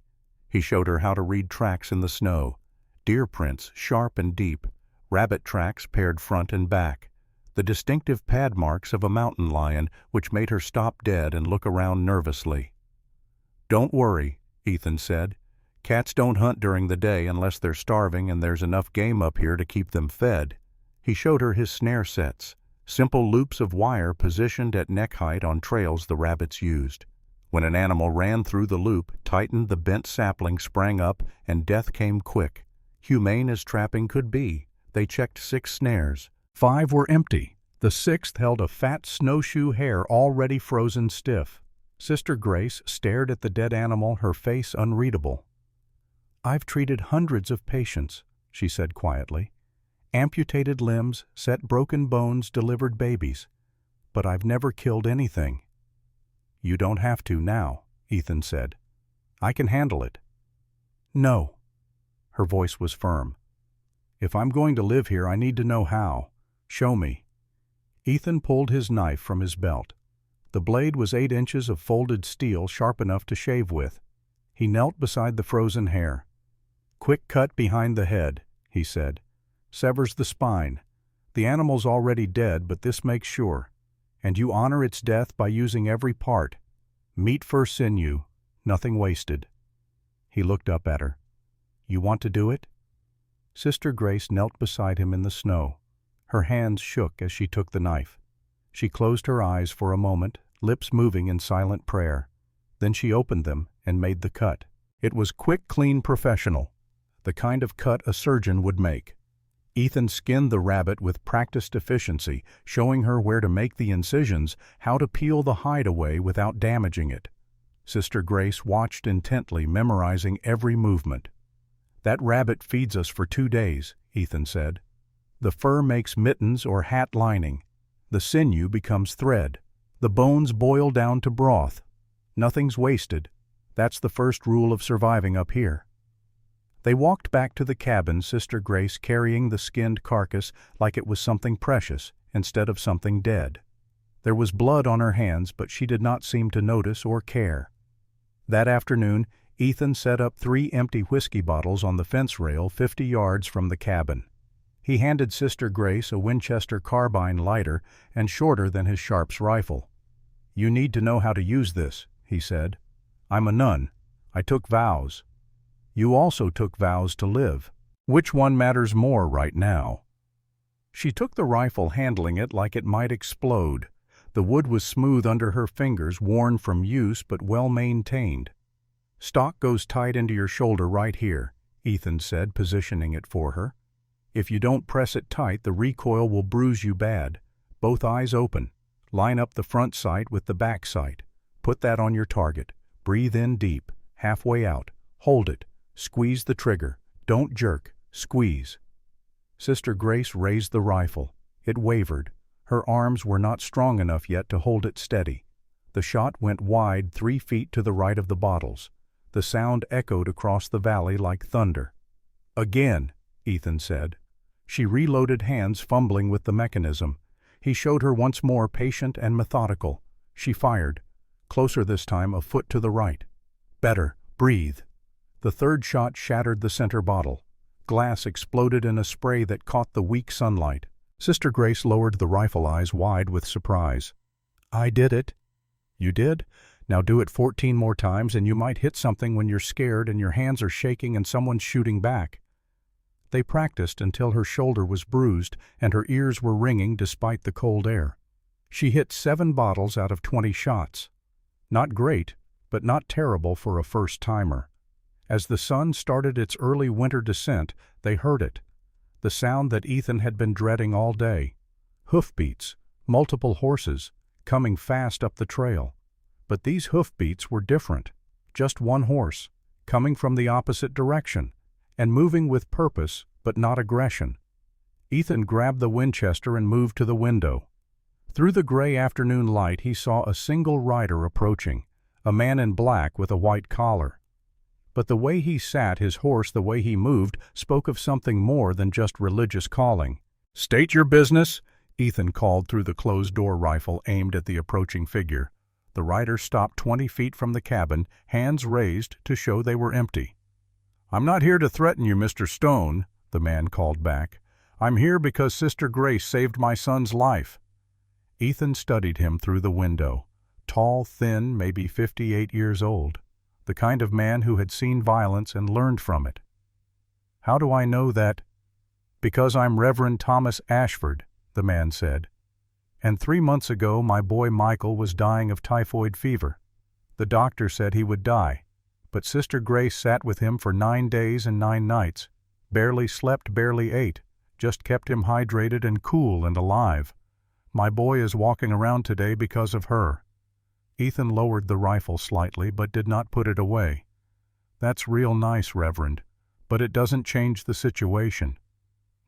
He showed her how to read tracks in the snow, deer prints sharp and deep, rabbit tracks paired front and back, the distinctive pad marks of a mountain lion which made her stop dead and look around nervously. "Don't worry," Ethan said. "Cats don't hunt during the day unless they're starving and there's enough game up here to keep them fed." He showed her his snare sets, simple loops of wire positioned at neck height on trails the rabbits used. When an animal ran through the loop, tightened, the bent sapling sprang up, and death came quick. Humane as trapping could be, they checked 6 snares. 5 were empty. The 6th held a fat snowshoe hare already frozen stiff. Sister Grace stared at the dead animal, her face unreadable. "I've treated hundreds of patients," she said quietly. "Amputated limbs, set broken bones, delivered babies. But I've never killed anything." "You don't have to now," Ethan said. "I can handle it." "No." Her voice was firm. "If I'm going to live here, I need to know how. Show me." Ethan pulled his knife from his belt. The blade was 8 inches of folded steel, sharp enough to shave with. He knelt beside the frozen hare. "Quick cut behind the head," he said. "Severs the spine. The animal's already dead, but this makes sure. And you honor its death by using every part. Meat for sinew, nothing wasted." He looked up at her. "You want to do it?" Sister Grace knelt beside him in the snow. Her hands shook as she took the knife. She closed her eyes for a moment, lips moving in silent prayer. Then she opened them and made the cut. It was quick, clean, professional, the kind of cut a surgeon would make. Ethan skinned the rabbit with practiced efficiency, showing her where to make the incisions, how to peel the hide away without damaging it. Sister Grace watched intently, memorizing every movement. "That rabbit feeds us for 2 days," Ethan said. "The fur makes mittens or hat lining. The sinew becomes thread. The bones boil down to broth. Nothing's wasted. That's the first rule of surviving up here." They walked back to the cabin, Sister Grace carrying the skinned carcass like it was something precious instead of something dead. There was blood on her hands, but she did not seem to notice or care. That afternoon, Ethan set up 3 empty whiskey bottles on the fence rail 50 yards from the cabin. He handed Sister Grace a Winchester carbine, lighter and shorter than his Sharps rifle. "You need to know how to use this," he said. "I'm a nun. I took vows. You also took vows to live. Which one matters more right now?" She took the rifle, handling it like it might explode. The wood was smooth under her fingers, worn from use but well maintained. "Stock goes tight into your shoulder right here," Ethan said, positioning it for her. "If you don't press it tight, the recoil will bruise you bad. Both eyes open. Line up the front sight with the back sight. Put that on your target. Breathe in deep, halfway out. Hold it. Squeeze the trigger. Don't jerk. Squeeze. Sister Grace raised the rifle. It wavered. Her arms were not strong enough yet to hold it steady. The shot went wide 3 feet to the right of the bottles. The sound echoed across the valley like thunder. "Again," Ethan said. She reloaded, hands fumbling with the mechanism. He showed her once more, patient and methodical. She fired. Closer this time, a foot to the right. "Better. Breathe." The third shot shattered the center bottle. Glass exploded in a spray that caught the weak sunlight. Sister Grace lowered the rifle, eyes wide with surprise. "I did it." "You did? Now do it 14 more times and you might hit something when you're scared and your hands are shaking and someone's shooting back." They practiced until her shoulder was bruised and her ears were ringing despite the cold air. She hit 7 bottles out of 20 shots. Not great, but not terrible for a first-timer. As the sun started its early winter descent, they heard it. The sound that Ethan had been dreading all day. Hoofbeats, multiple horses, coming fast up the trail. But these hoofbeats were different. Just one horse, coming from the opposite direction, and moving with purpose, but not aggression. Ethan grabbed the Winchester and moved to the window. Through the gray afternoon light he saw a single rider approaching, a man in black with a white collar. But the way he sat his horse, the way he moved, spoke of something more than just religious calling. "State your business," Ethan called through the closed-door rifle aimed at the approaching figure. The rider stopped 20 feet from the cabin, hands raised to show they were empty. "I'm not here to threaten you, Mr. Stone," the man called back. "I'm here because Sister Grace saved my son's life." Ethan studied him through the window. Tall, thin, maybe 58 years old. The kind of man who had seen violence and learned from it. "How do I know that?" "Because I'm Reverend Thomas Ashford," the man said. "And 3 months ago my boy Michael was dying of typhoid fever. The doctor said he would die, but Sister Grace sat with him for 9 days and 9 nights, barely slept, barely ate, just kept him hydrated and cool and alive. My boy is walking around today because of her." Ethan lowered the rifle slightly but did not put it away. "That's real nice, Reverend, but it doesn't change the situation."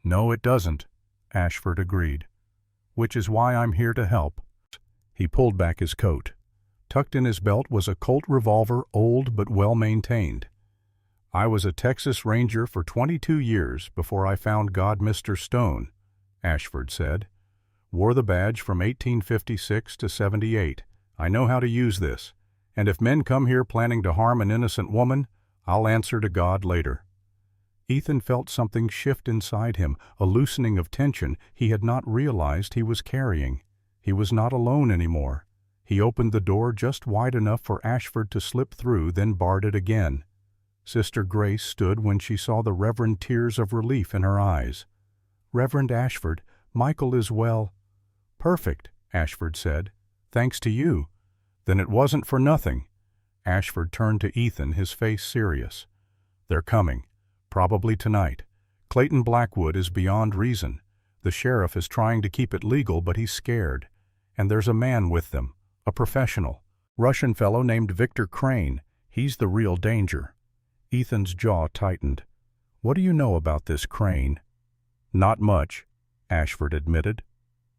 "No, it doesn't," Ashford agreed. "Which is why I'm here to help." He pulled back his coat. Tucked in his belt was a Colt revolver, old but well-maintained. "I was a Texas Ranger for 22 years before I found God, Mr. Stone," Ashford said. "Wore the badge from 1856 to 78. I know how to use this, and if men come here planning to harm an innocent woman, I'll answer to God later." Ethan felt something shift inside him, a loosening of tension he had not realized he was carrying. He was not alone anymore. He opened the door just wide enough for Ashford to slip through, then barred it again. Sister Grace stood when she saw the reverent tears of relief in her eyes. "Reverend Ashford, Michael is well." "Perfect," Ashford said. "Thanks to you." "Then it wasn't for nothing." Ashford turned to Ethan, his face serious. "They're coming. Probably tonight. Clayton Blackwood is beyond reason. The sheriff is trying to keep it legal, but he's scared. And there's a man with them, a professional. Russian fellow named Victor Crane. He's the real danger." Ethan's jaw tightened. "What do you know about this Crane?" "Not much," Ashford admitted.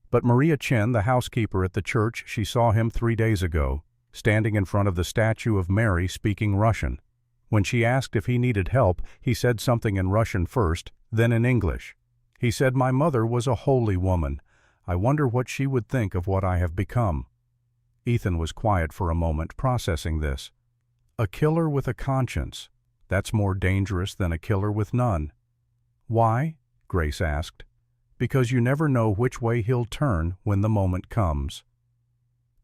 "But Maria Chen, the housekeeper at the church, she saw him 3 days ago, standing in front of the statue of Mary speaking Russian. When she asked if he needed help, he said something in Russian first, then in English. He said my mother was a holy woman. I wonder what she would think of what I have become." Ethan was quiet for a moment, processing this. A killer with a conscience. That's more dangerous than a killer with none. "Why?" Grace asked. "Because you never know which way he'll turn when the moment comes."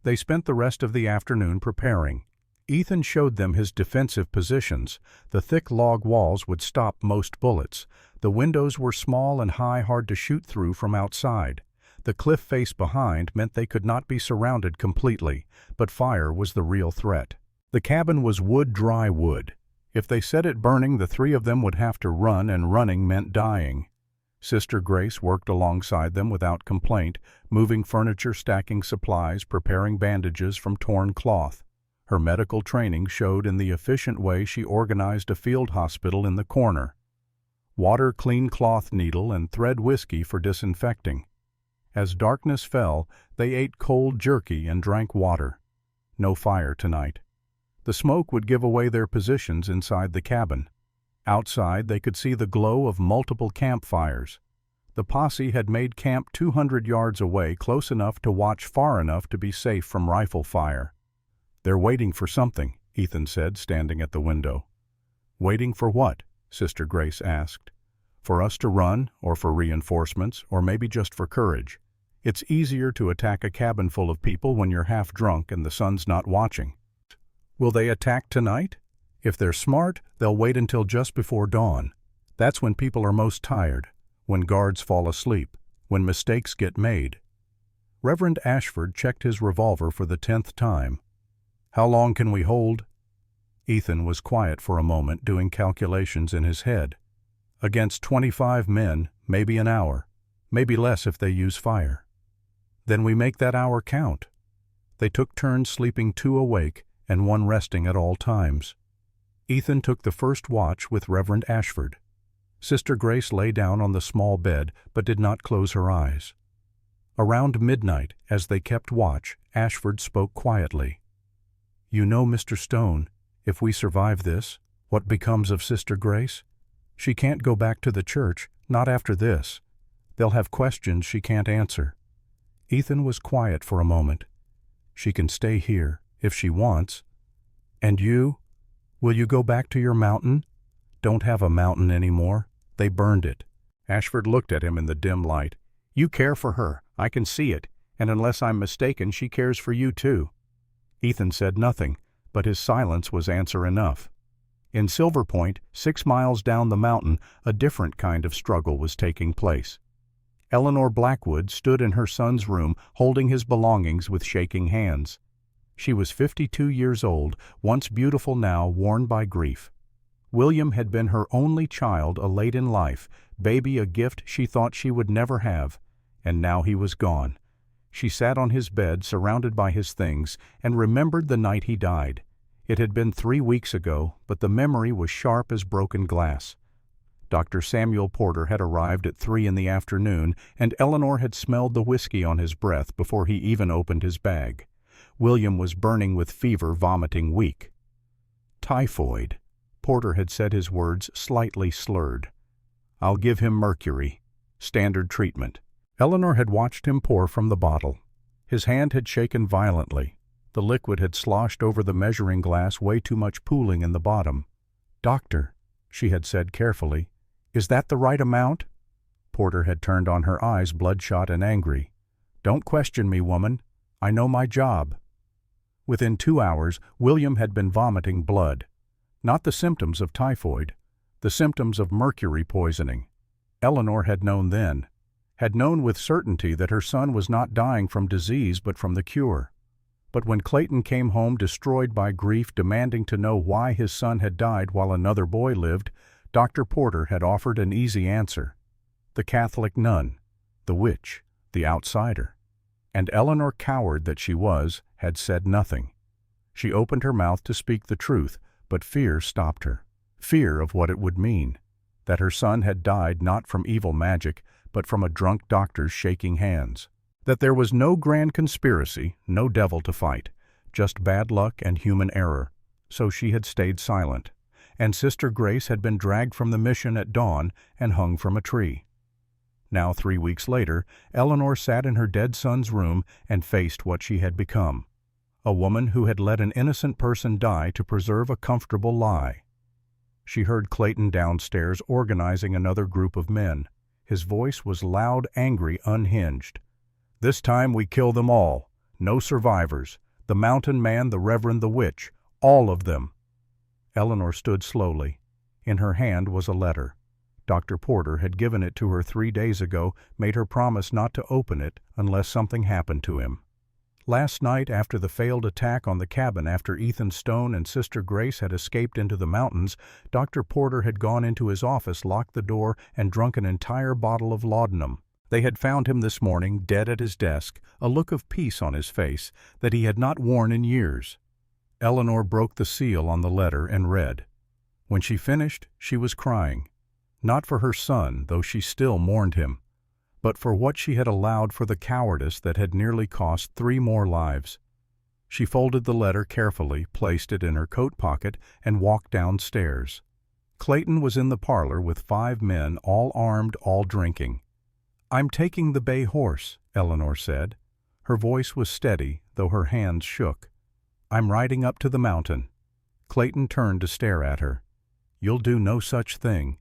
They spent the rest of the afternoon preparing. Ethan showed them his defensive positions. The thick log walls would stop most bullets. The windows were small and high, hard to shoot through from outside. The cliff face behind meant they could not be surrounded completely, but fire was the real threat. The cabin was wood, dry wood. If they set it burning, the 3 of them would have to run, and running meant dying. Sister Grace worked alongside them without complaint, moving furniture, stacking supplies, preparing bandages from torn cloth. Her medical training showed in the efficient way she organized a field hospital in the corner. Water, clean cloth needle, and thread whiskey for disinfecting. As darkness fell, they ate cold jerky and drank water. No fire tonight. The smoke would give away their positions inside the cabin. Outside, they could see the glow of multiple campfires. The posse had made camp 200 yards away, close enough to watch, far enough to be safe from rifle fire. "They're waiting for something," Ethan said, standing at the window. "Waiting for what?" Sister Grace asked. "For us to run, or for reinforcements, or maybe just for courage. It's easier to attack a cabin full of people when you're half drunk and the sun's not watching." "Will they attack tonight?" "If they're smart, they'll wait until just before dawn. That's when people are most tired, when guards fall asleep, when mistakes get made." Reverend Ashford checked his revolver for the 10th time. "How long can we hold?" Ethan was quiet for a moment, doing calculations in his head. "Against 25 men, maybe an hour, maybe less if they use fire." "Then we make that hour count." They took turns sleeping, 2 awake and 1 resting at all times. Ethan took the first watch with Reverend Ashford. Sister Grace lay down on the small bed but did not close her eyes. Around midnight, as they kept watch, Ashford spoke quietly. "You know, Mr. Stone, if we survive this, what becomes of Sister Grace? She can't go back to the church, not after this. They'll have questions she can't answer." Ethan was quiet for a moment. "She can stay here, if she wants." "And you? Will you go back to your mountain?" "Don't have a mountain anymore. They burned it." Ashford looked at him in the dim light. "You care for her, I can see it, and unless I'm mistaken, she cares for you too." Ethan said nothing, but his silence was answer enough. In Silver Point, 6 miles down the mountain, a different kind of struggle was taking place. Eleanor Blackwood stood in her son's room, holding his belongings with shaking hands. She was 52 years old, once beautiful, now worn by grief. William had been her only child, a late in life, baby, a gift she thought she would never have, and now he was gone. She sat on his bed, surrounded by his things, and remembered the night he died. It had been 3 weeks ago, but the memory was sharp as broken glass. Dr. Samuel Porter had arrived at 3 in the afternoon, and Eleanor had smelled the whiskey on his breath before he even opened his bag. William was burning with fever, vomiting, weak. "Typhoid." Porter had said his words slightly slurred. "I'll give him mercury. Standard treatment." Eleanor had watched him pour from the bottle. His hand had shaken violently. The liquid had sloshed over the measuring glass, way too much pooling in the bottom. "Doctor," she had said carefully, "is that the right amount?" Porter had turned on her, eyes bloodshot and angry. "Don't question me, woman. I know my job." Within 2 hours, William had been vomiting blood. Not the symptoms of typhoid, the symptoms of mercury poisoning. Eleanor had known then, had known with certainty that her son was not dying from disease but from the cure. But when Clayton came home destroyed by grief, demanding to know why his son had died while another boy lived, Dr. Porter had offered an easy answer. The Catholic nun, the witch, the outsider. And Eleanor, coward that she was, had said nothing. She opened her mouth to speak the truth, but fear stopped her. Fear of what it would mean. That her son had died not from evil magic, but from a drunk doctor's shaking hands. That there was no grand conspiracy, no devil to fight, just bad luck and human error. So she had stayed silent. And Sister Grace had been dragged from the mission at dawn and hung from a tree. Now, 3 weeks later, Eleanor sat in her dead son's room and faced what she had become. A woman who had let an innocent person die to preserve a comfortable lie. She heard Clayton downstairs organizing another group of men. His voice was loud, angry, unhinged. "This time we kill them all. No survivors. The mountain man, the reverend, the witch. All of them." Eleanor stood slowly. In her hand was a letter. Dr. Porter had given it to her 3 days ago, made her promise not to open it unless something happened to him. Last night, after the failed attack on the cabin after Ethan Stone and Sister Grace had escaped into the mountains, Dr. Porter had gone into his office, locked the door, and drunk an entire bottle of laudanum. They had found him this morning, dead at his desk, a look of peace on his face that he had not worn in years. Eleanor broke the seal on the letter and read. When she finished, she was crying. Not for her son, though she still mourned him, but for what she had allowed for the cowardice that had nearly cost 3 more lives. She folded the letter carefully, placed it in her coat pocket, and walked downstairs. Clayton was in the parlor with 5 men, all armed, all drinking. "I'm taking the bay horse," Eleanor said. Her voice was steady, though her hands shook. "I'm riding up to the mountain." Clayton turned to stare at her. "You'll do no such thing."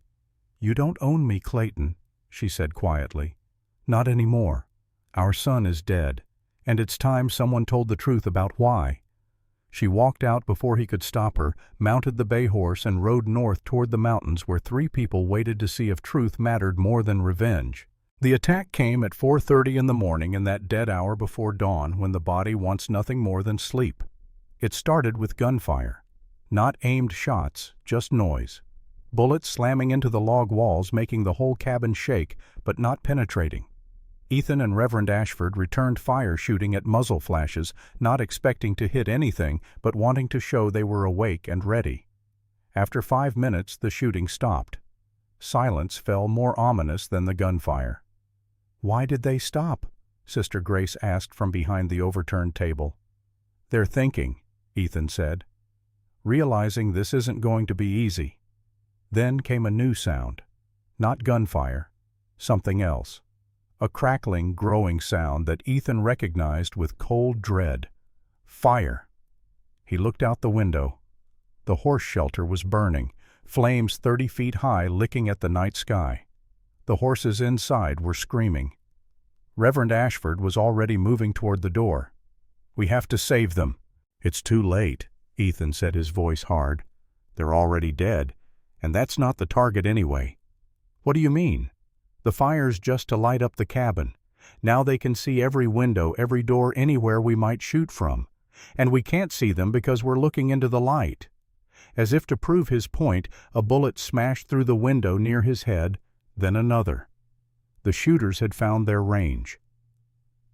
"You don't own me, Clayton," she said quietly. "Not anymore. Our son is dead, and it's time someone told the truth about why." She walked out before he could stop her, mounted the bay horse, and rode north toward the mountains where 3 people waited to see if truth mattered more than revenge. The attack came at 4:30 in the morning, in that dead hour before dawn when the body wants nothing more than sleep. It started with gunfire. Not aimed shots, just noise. Bullets slamming into the log walls, making the whole cabin shake, but not penetrating. Ethan and Reverend Ashford returned fire, shooting at muzzle flashes, not expecting to hit anything, but wanting to show they were awake and ready. After 5 minutes, the shooting stopped. Silence fell, more ominous than the gunfire. "Why did they stop?" Sister Grace asked from behind the overturned table. "They're thinking," Ethan said, "realizing this isn't going to be easy." Then came a new sound. Not gunfire. Something else. A crackling, growing sound that Ethan recognized with cold dread. Fire. He looked out the window. The horse shelter was burning, flames 30 feet high licking at the night sky. The horses inside were screaming. Reverend Ashford was already moving toward the door. "We have to save them." "It's too late," Ethan said, his voice hard. "They're already dead, and that's not the target anyway." "What do you mean?" "The fire's just to light up the cabin. Now they can see every window, every door, anywhere we might shoot from. And we can't see them because we're looking into the light." As if to prove his point, a bullet smashed through the window near his head, then another. The shooters had found their range.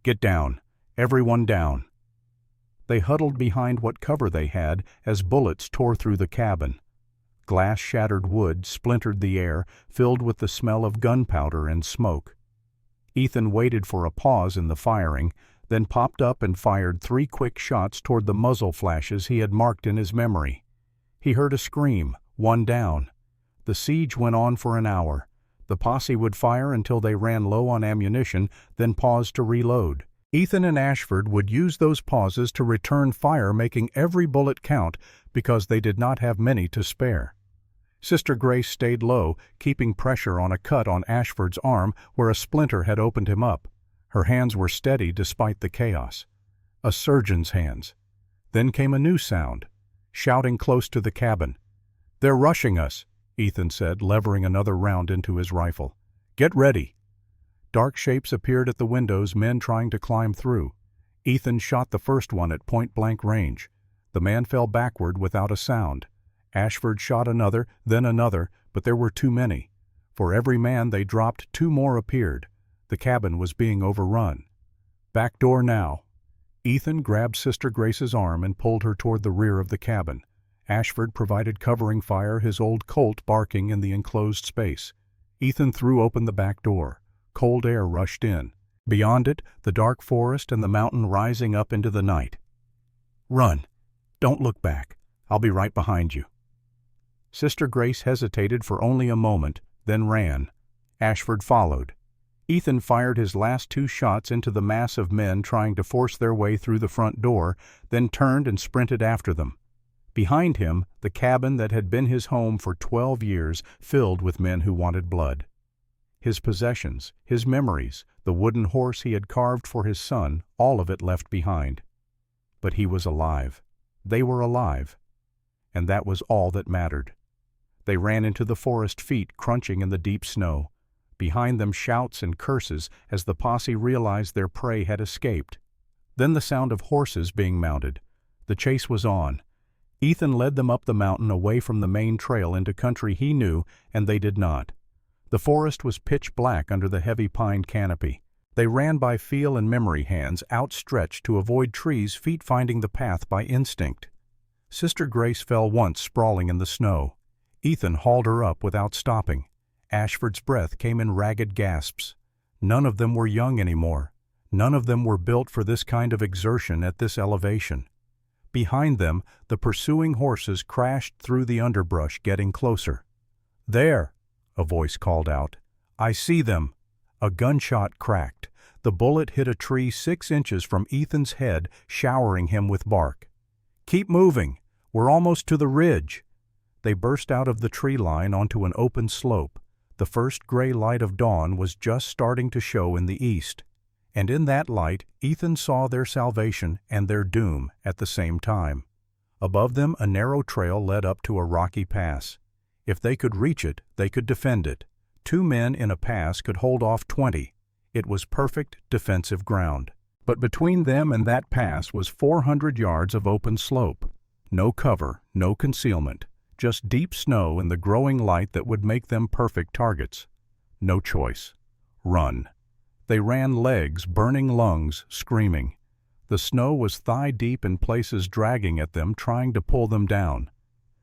"Get down. Everyone down." They huddled behind what cover they had as bullets tore through the cabin. Glass-shattered wood splintered the air, filled with the smell of gunpowder and smoke. Ethan waited for a pause in the firing, then popped up and fired 3 quick shots toward the muzzle flashes he had marked in his memory. He heard a scream, one down. The siege went on for an hour. The posse would fire until they ran low on ammunition, then pause to reload. Ethan and Ashford would use those pauses to return fire, making every bullet count because they did not have many to spare. Sister Grace stayed low, keeping pressure on a cut on Ashford's arm where a splinter had opened him up. Her hands were steady despite the chaos. A surgeon's hands. Then came a new sound, shouting close to the cabin. "They're rushing us," Ethan said, levering another round into his rifle. "Get ready." Dark shapes appeared at the windows, men trying to climb through. Ethan shot the first one at point-blank range. The man fell backward without a sound. Ashford shot another, then another, but there were too many. For every man they dropped, 2 more appeared. The cabin was being overrun. "Back door now." Ethan grabbed Sister Grace's arm and pulled her toward the rear of the cabin. Ashford provided covering fire, his old Colt barking in the enclosed space. Ethan threw open the back door. Cold air rushed in. Beyond it, the dark forest and the mountain rising up into the night. "Run. Don't look back. I'll be right behind you." Sister Grace hesitated for only a moment, then ran. Ashford followed. Ethan fired his last 2 shots into the mass of men trying to force their way through the front door, then turned and sprinted after them. Behind him, the cabin that had been his home for 12 years, filled with men who wanted blood. His possessions, his memories, the wooden horse he had carved for his son, all of it left behind. But he was alive. They were alive. And that was all that mattered. They ran into the forest, feet crunching in the deep snow. Behind them, shouts and curses as the posse realized their prey had escaped. Then the sound of horses being mounted. The chase was on. Ethan led them up the mountain away from the main trail into country he knew and they did not. The forest was pitch black under the heavy pine canopy. They ran by feel and memory, hands outstretched to avoid trees, feet finding the path by instinct. Sister Grace fell once, sprawling in the snow. Ethan hauled her up without stopping. Ashford's breath came in ragged gasps. None of them were young anymore. None of them were built for this kind of exertion at this elevation. Behind them, the pursuing horses crashed through the underbrush, getting closer. "There!" a voice called out. "I see them!" A gunshot cracked. The bullet hit a tree 6 inches from Ethan's head, showering him with bark. "Keep moving! We're almost to the ridge!" They burst out of the tree line onto an open slope. The first gray light of dawn was just starting to show in the east. And in that light, Ethan saw their salvation and their doom at the same time. Above them, a narrow trail led up to a rocky pass. If they could reach it, they could defend it. 2 men in a pass could hold off 20. It was perfect defensive ground. But between them and that pass was 400 yards of open slope. No cover, no concealment, just deep snow and the growing light that would make them perfect targets. No choice. Run. They ran, legs, burning lungs, screaming. The snow was thigh-deep in places, dragging at them, trying to pull them down.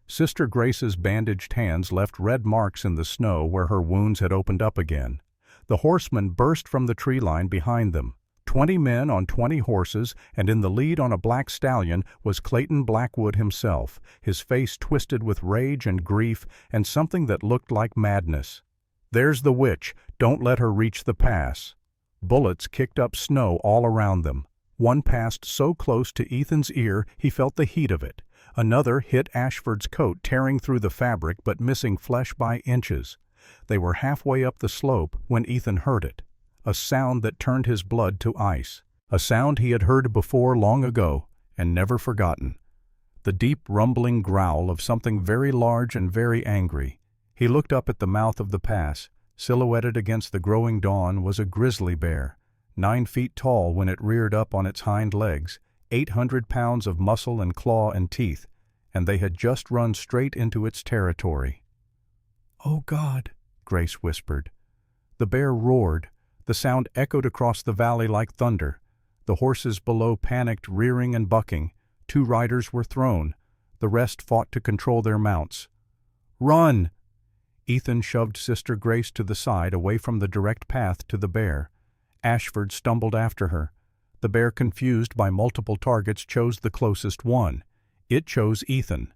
Sister Grace's bandaged hands left red marks in the snow where her wounds had opened up again. The horsemen burst from the tree line behind them. 20 men on 20 horses, and in the lead on a black stallion was Clayton Blackwood himself, his face twisted with rage and grief and something that looked like madness. "There's the witch. Don't let her reach the pass." Bullets kicked up snow all around them. One passed so close to Ethan's ear he felt the heat of it. Another hit Ashford's coat, tearing through the fabric but missing flesh by inches. They were halfway up the slope when Ethan heard it. A sound that turned his blood to ice. A sound he had heard before long ago and never forgotten. The deep rumbling growl of something very large and very angry. He looked up at the mouth of the pass. Silhouetted against the growing dawn was a grizzly bear, 9 feet tall when it reared up on its hind legs, 800 pounds of muscle and claw and teeth, and they had just run straight into its territory. "Oh, God," Grace whispered. The bear roared. The sound echoed across the valley like thunder. The horses below panicked, rearing and bucking. 2 riders were thrown. The rest fought to control their mounts. "Run!" Ethan shoved Sister Grace to the side, away from the direct path to the bear. Ashford stumbled after her. The bear, confused by multiple targets, chose the closest one. It chose Ethan.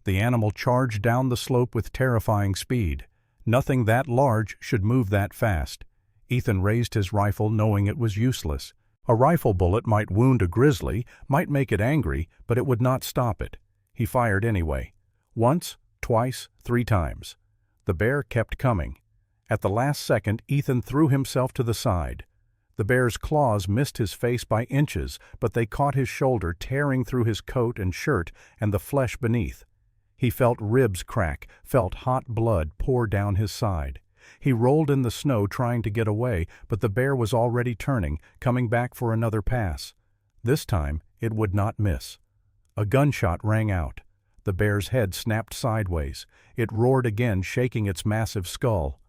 The animal charged down the slope with terrifying speed. Nothing that large should move that fast. Ethan raised his rifle, knowing it was useless. A rifle bullet might wound a grizzly, might make it angry, but it would not stop it. He fired anyway. Once, twice, 3 times. The bear kept coming. At the last second, Ethan threw himself to the side. The bear's claws missed his face by inches, but they caught his shoulder, tearing through his coat and shirt and the flesh beneath. He felt ribs crack, felt hot blood pour down his side. He rolled in the snow trying to get away, but the bear was already turning, coming back for another pass. This time, it would not miss. A gunshot rang out. The bear's head snapped sideways. It roared again, shaking its massive skull.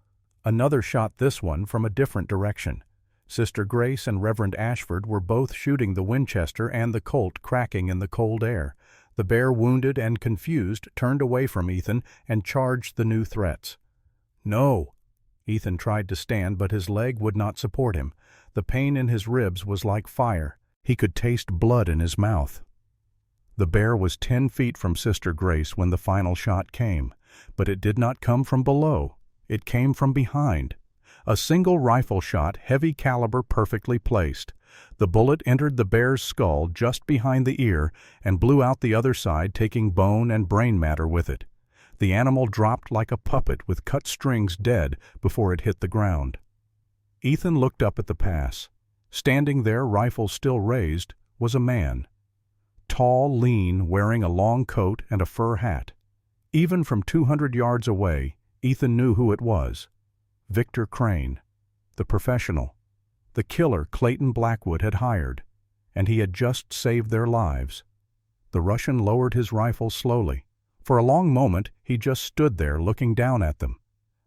Another shot, this one from a different direction. Sister Grace and Reverend Ashford were both shooting the Winchester and the Colt, cracking in the cold air. The bear, wounded and confused, turned away from Ethan and charged the new threats. "No!" Ethan tried to stand, but his leg would not support him. The pain in his ribs was like fire. He could taste blood in his mouth. The bear was 10 feet from Sister Grace when the final shot came, but it did not come from below. It came from behind. A single rifle shot, heavy caliber, perfectly placed. The bullet entered the bear's skull just behind the ear and blew out the other side, taking bone and brain matter with it. The animal dropped like a puppet with cut strings, dead before it hit the ground. Ethan looked up at the pass. Standing there, rifle still raised, was a man. Tall, lean, wearing a long coat and a fur hat. Even from 200 yards away, Ethan knew who it was. Victor Crane, the professional. The killer Clayton Blackwood had hired. and he had just saved their lives. The Russian lowered his rifle slowly. For a long moment, he just stood there looking down at them.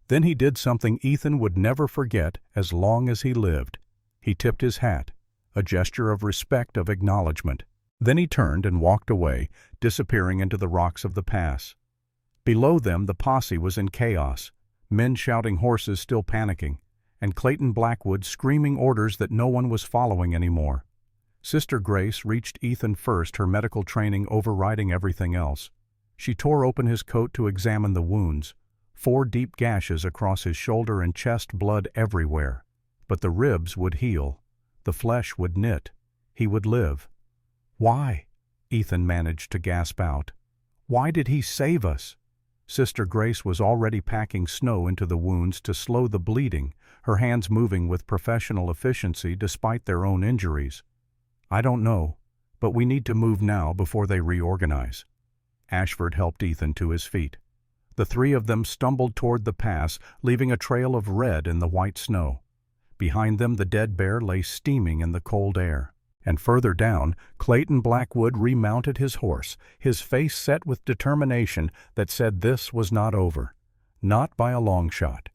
Then he did something Ethan would never forget as long as he lived. He tipped his hat, a gesture of respect, of acknowledgement. Then he turned and walked away, disappearing into the rocks of the pass. Below them, the posse was in chaos, men shouting, horses still panicking, and Clayton Blackwood screaming orders that no one was following anymore. Sister Grace reached Ethan first, her medical training overriding everything else. She tore open his coat to examine the wounds. 4 deep gashes across his shoulder and chest, blood everywhere. But the ribs would heal. The flesh would knit. He would live. "Why?" Ethan managed to gasp out. "Why did he save us?" Sister Grace was already packing snow into the wounds to slow the bleeding, her hands moving with professional efficiency despite their own injuries. "I don't know, but we need to move now before they reorganize." Ashford helped Ethan to his feet. The 3 of them stumbled toward the pass, leaving a trail of red in the white snow. Behind them, the dead bear lay steaming in the cold air. And further down, Clayton Blackwood remounted his horse, his face set with determination that said this was not over. Not by a long shot.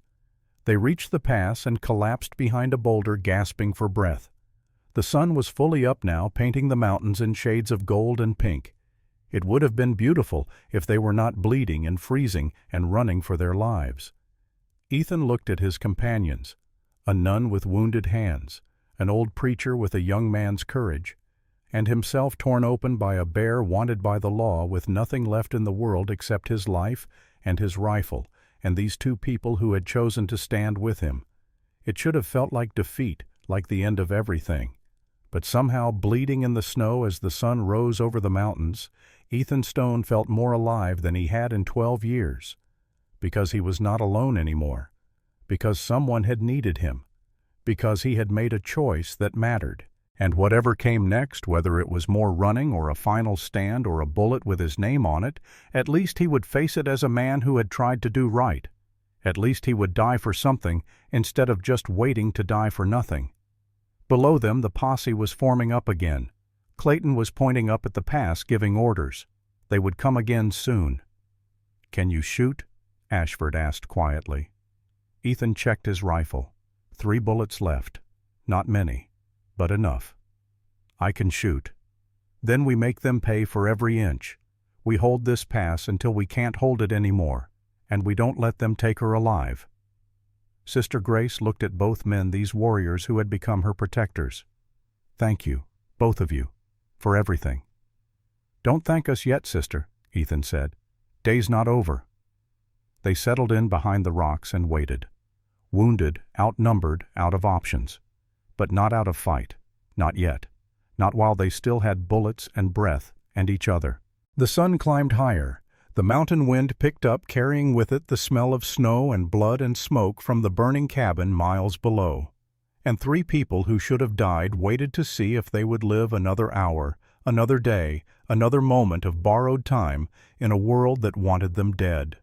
They reached the pass and collapsed behind a boulder, gasping for breath. The sun was fully up now, painting the mountains in shades of gold and pink. It would have been beautiful if they were not bleeding and freezing and running for their lives. Ethan looked at his companions, a nun with wounded hands, an old preacher with a young man's courage, and himself torn open by a bear wanted by the law with nothing left in the world except his life and his rifle, and these 2 people who had chosen to stand with him. It should have felt like defeat, like the end of everything. But somehow, bleeding in the snow as the sun rose over the mountains, Ethan Stone felt more alive than he had in 12 years. Because he was not alone anymore. Because someone had needed him. Because he had made a choice that mattered. And whatever came next, whether it was more running or a final stand or a bullet with his name on it, at least he would face it as a man who had tried to do right. At least he would die for something instead of just waiting to die for nothing. Below them, the posse was forming up again. Clayton was pointing up at the pass, giving orders. They would come again soon. "Can you shoot?" Ashford asked quietly. Ethan checked his rifle. 3 bullets left. Not many, but enough. "I can shoot." "Then we make them pay for every inch. We hold this pass until we can't hold it anymore, and we don't let them take her alive." Sister Grace looked at both men, these warriors who had become her protectors. "Thank you, both of you, for everything." "Don't thank us yet, sister," Ethan said. "Day's not over." They settled in behind the rocks and waited. Wounded, outnumbered, out of options. But not out of fight. Not yet. Not while they still had bullets and breath and each other. The sun climbed higher. The mountain wind picked up, carrying with it the smell of snow and blood and smoke from the burning cabin miles below. And 3 people who should have died waited to see if they would live another hour, another day, another moment of borrowed time in a world that wanted them dead.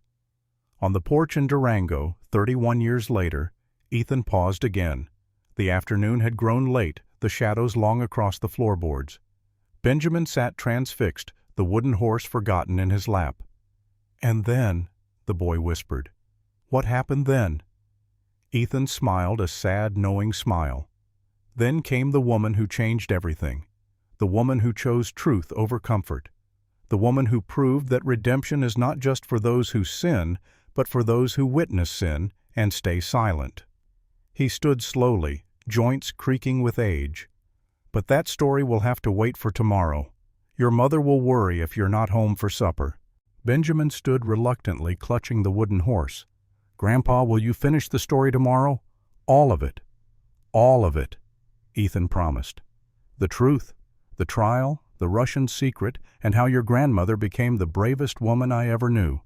On the porch in Durango, 31 years later, Ethan paused again. The afternoon had grown late, the shadows long across the floorboards. Benjamin sat transfixed, the wooden horse forgotten in his lap. "And then," the boy whispered. "What happened then?" Ethan smiled a sad, knowing smile. Then came the woman who changed everything. The woman who chose truth over comfort. The woman who proved that redemption is not just for those who sin, but for those who witness sin and stay silent. He stood slowly, joints creaking with age. "But that story will have to wait for tomorrow. Your mother will worry if you're not home for supper." Benjamin stood reluctantly, clutching the wooden horse. "Grandpa, will you finish the story tomorrow?" "All of it." "All of it," Ethan promised. "The truth, the trial, the Russian secret, and how your grandmother became the bravest woman I ever knew.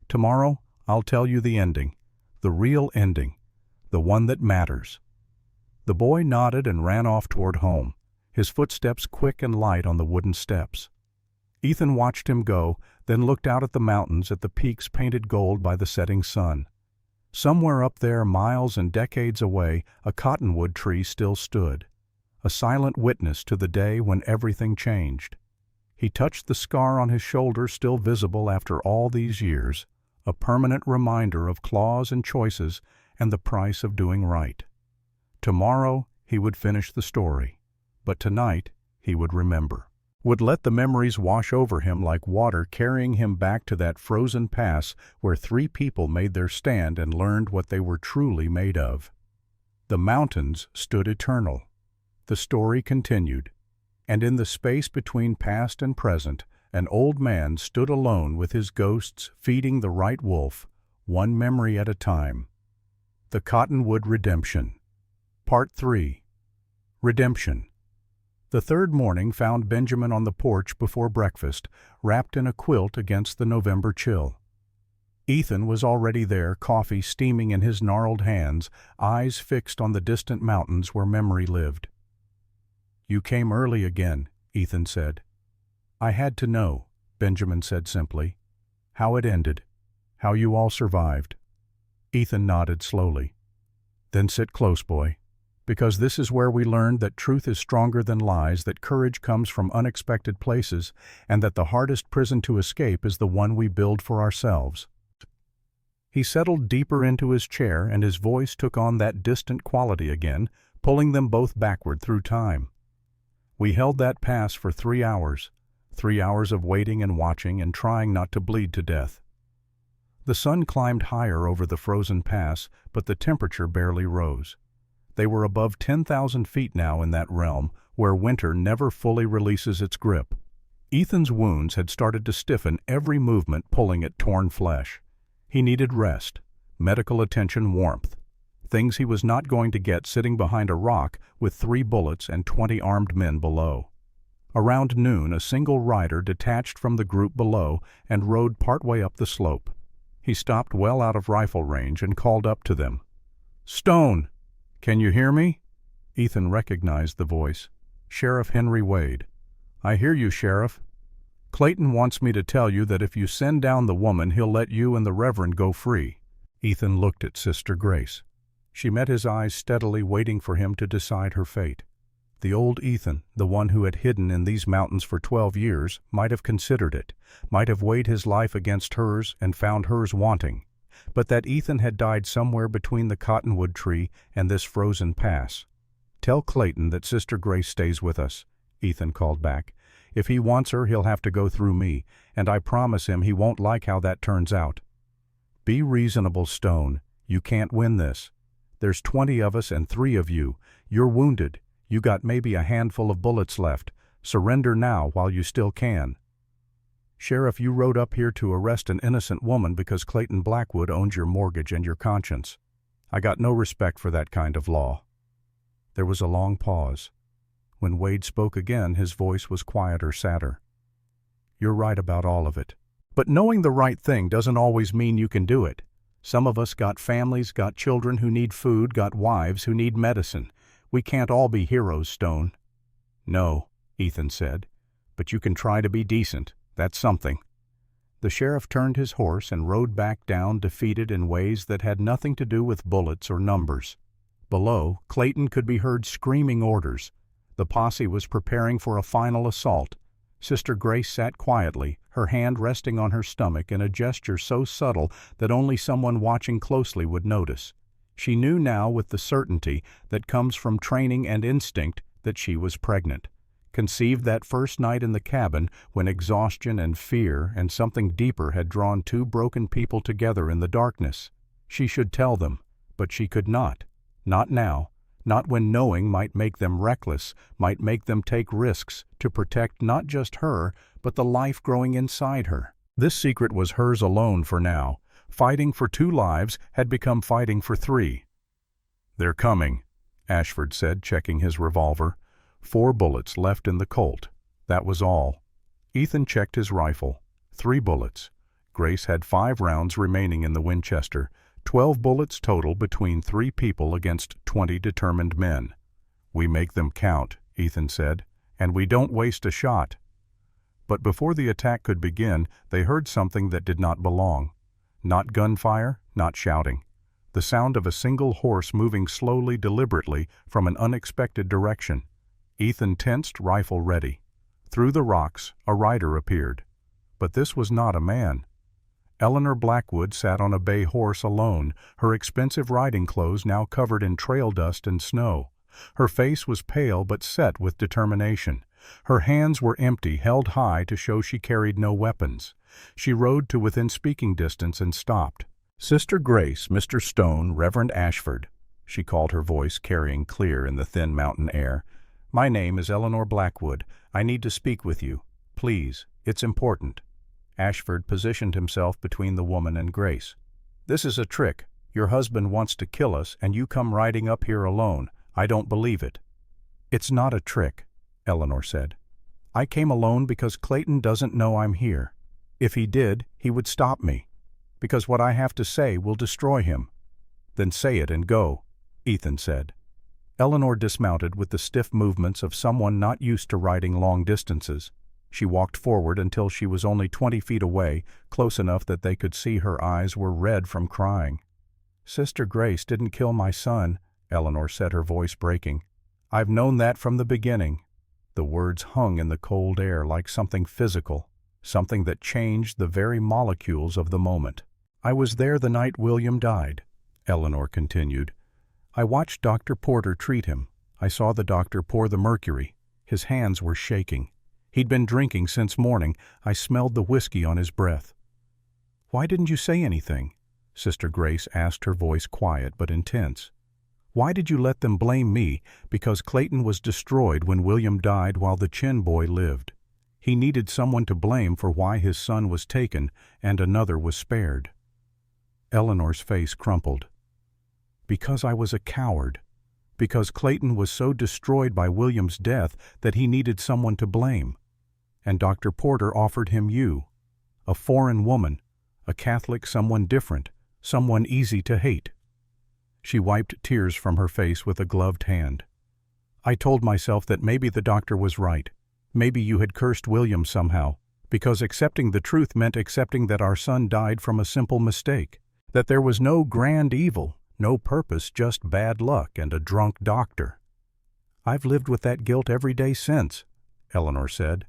Tomorrow, I'll tell you the ending, the real ending, the one that matters." The boy nodded and ran off toward home, his footsteps quick and light on the wooden steps. Ethan watched him go, then looked out at the mountains, at the peaks painted gold by the setting sun. Somewhere up there, miles and decades away, a cottonwood tree still stood. a silent witness to the day when everything changed. He touched the scar on his shoulder still visible after all these years, a permanent reminder of claws and choices and the price of doing right. Tomorrow he would finish the story, but tonight he would remember. Would let the memories wash over him like water, carrying him back to that frozen pass where 3 people made their stand and learned what they were truly made of. The mountains stood eternal. The story continued, and in the space between past and present, an old man stood alone with his ghosts feeding the right wolf, one memory at a time. The Cottonwood Redemption. Part 3. Redemption. The third morning found Benjamin on the porch before breakfast, wrapped in a quilt against the November chill. Ethan was already there, coffee steaming in his gnarled hands, eyes fixed on the distant mountains where memory lived. "You came early again," Ethan said. "I had to know," Benjamin said simply. "How it ended. How you all survived." Ethan nodded slowly. "Then sit close, boy. Because this is where we learned that truth is stronger than lies, that courage comes from unexpected places, and that the hardest prison to escape is the one we build for ourselves." He settled deeper into his chair, and his voice took on that distant quality again, pulling them both backward through time. "We held that pass for 3 hours, 3 hours of waiting and watching and trying not to bleed to death. The sun climbed higher over the frozen pass, but the temperature barely rose. They were above 10,000 feet now in that realm, where winter never fully releases its grip. Ethan's wounds had started to stiffen, every movement pulling at torn flesh. He needed rest, medical attention, warmth. Things he was not going to get sitting behind a rock with 3 bullets and 20 armed men below. Around noon, a single rider detached from the group below and rode partway up the slope. He stopped well out of rifle range and called up to them. "Stone! Can you hear me?" Ethan recognized the voice. Sheriff Henry Wade. "I hear you, Sheriff. Clayton wants me to tell you that if you send down the woman, he'll let you and the Reverend go free." Ethan looked at Sister Grace. She met his eyes steadily, waiting for him to decide her fate. The old Ethan, the one who had hidden in these mountains for 12 years, might have considered it, might have weighed his life against hers and found hers wanting. But that Ethan had died somewhere between the cottonwood tree and this frozen pass. "Tell Clayton that Sister Grace stays with us," Ethan called back. "If he wants her, he'll have to go through me, and I promise him he won't like how that turns out." "Be reasonable, Stone. You can't win this. There's 20 of us and 3 of you. You're wounded. You got maybe a handful of bullets left. Surrender now while you still can." "Sheriff, you rode up here to arrest an innocent woman because Clayton Blackwood owns your mortgage and your conscience. I got no respect for that kind of law." There was a long pause. When Wade spoke again, his voice was quieter, sadder. "You're right about all of it. But knowing the right thing doesn't always mean you can do it. Some of us got families, got children who need food, got wives who need medicine. We can't all be heroes, Stone." "No," Ethan said, "but you can try to be decent. That's something." The sheriff turned his horse and rode back down, defeated in ways that had nothing to do with bullets or numbers. Below, Clayton could be heard screaming orders. The posse was preparing for a final assault. Sister Grace sat quietly, her hand resting on her stomach in a gesture so subtle that only someone watching closely would notice. She knew now with the certainty that comes from training and instinct that she was pregnant. Conceived that first night in the cabin when exhaustion and fear and something deeper had drawn 2 broken people together in the darkness. She should tell them, but she could not. Not now. Not when knowing might make them reckless, might make them take risks to protect not just her, but the life growing inside her. This secret was hers alone for now. Fighting for 2 lives had become fighting for 3. "They're coming," Ashford said, checking his revolver. 4 bullets left in the Colt. That was all. Ethan checked his rifle. 3 bullets. Grace had 5 rounds remaining in the Winchester. 12 bullets total between 3 people against 20 determined men. "We make them count," Ethan said, "and we don't waste a shot." But before the attack could begin, they heard something that did not belong. Not gunfire, not shouting. The sound of a single horse moving slowly, deliberately, from an unexpected direction. Ethan tensed, rifle ready. Through the rocks, a rider appeared. But this was not a man. Eleanor Blackwood sat on a bay horse alone, her expensive riding clothes now covered in trail dust and snow. Her face was pale but set with determination. Her hands were empty, held high to show she carried no weapons. She rode to within speaking distance and stopped. "Sister Grace, Mr. Stone, Reverend Ashford," she called, her voice carrying clear in the thin mountain air. "My name is Eleanor Blackwood. I need to speak with you. Please, it's important." Ashford positioned himself between the woman and Grace. "This is a trick. Your husband wants to kill us, and you come riding up here alone. I don't believe it." "It's not a trick," Eleanor said. "I came alone because Clayton doesn't know I'm here. If he did, he would stop me. Because what I have to say will destroy him." "Then say it and go," Ethan said. Eleanor dismounted with the stiff movements of someone not used to riding long distances. She walked forward until she was only 20 feet away, close enough that they could see her eyes were red from crying. "Sister Grace didn't kill my son," Eleanor said, her voice breaking. "I've known that from the beginning." The words hung in the cold air like something physical, something that changed the very molecules of the moment. "I was there the night William died," Eleanor continued. "I watched Dr. Porter treat him. I saw the doctor pour the mercury. His hands were shaking. He'd been drinking since morning. I smelled the whiskey on his breath." "Why didn't you say anything?" Sister Grace asked, her voice quiet but intense. "Why did you let them blame me because Clayton was destroyed when William died while the Chin boy lived? He needed someone to blame for why his son was taken and another was spared." Eleanor's face crumpled. "Because I was a coward. Because Clayton was so destroyed by William's death that he needed someone to blame. And Dr. Porter offered him you, a foreign woman, a Catholic, someone different, someone easy to hate." She wiped tears from her face with a gloved hand. "I told myself that maybe the doctor was right. Maybe you had cursed William somehow, because accepting the truth meant accepting that our son died from a simple mistake, that there was no grand evil, no purpose, just bad luck and a drunk doctor." "I've lived with that guilt every day since," Eleanor said.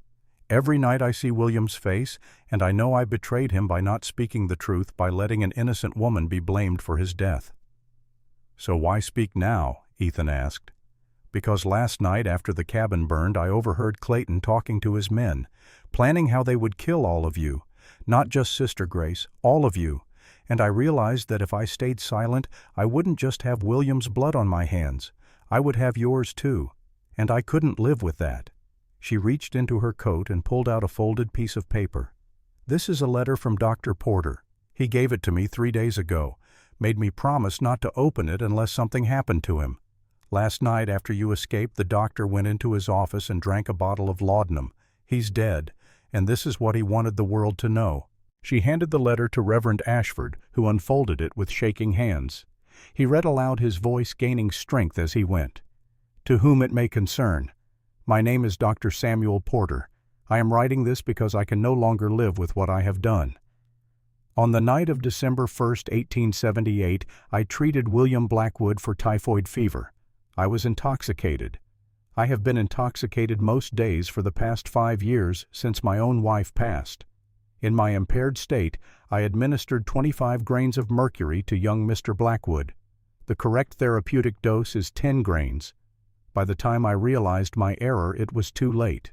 "Every night I see William's face, and I know I betrayed him by not speaking the truth, by letting an innocent woman be blamed for his death." "So why speak now?" Ethan asked. "Because last night after the cabin burned, I overheard Clayton talking to his men, planning how they would kill all of you, not just Sister Grace, all of you. And I realized that if I stayed silent, I wouldn't just have William's blood on my hands. I would have yours too. And I couldn't live with that." She reached into her coat and pulled out a folded piece of paper. "This is a letter from Dr. Porter. He gave it to me 3 days ago, made me promise not to open it unless something happened to him. Last night after you escaped, the doctor went into his office and drank a bottle of laudanum. He's dead, and this is what he wanted the world to know." She handed the letter to Reverend Ashford, who unfolded it with shaking hands. He read aloud, his voice gaining strength as he went. "To whom it may concern. My name is Dr. Samuel Porter. I am writing this because I can no longer live with what I have done. On the night of December 1st, 1878, I treated William Blackwood for typhoid fever. I was intoxicated. I have been intoxicated most days for the past 5 years since my own wife passed. In my impaired state, I administered 25 grains of mercury to young Mr. Blackwood. The correct therapeutic dose is 10 grains. By the time I realized my error, it was too late.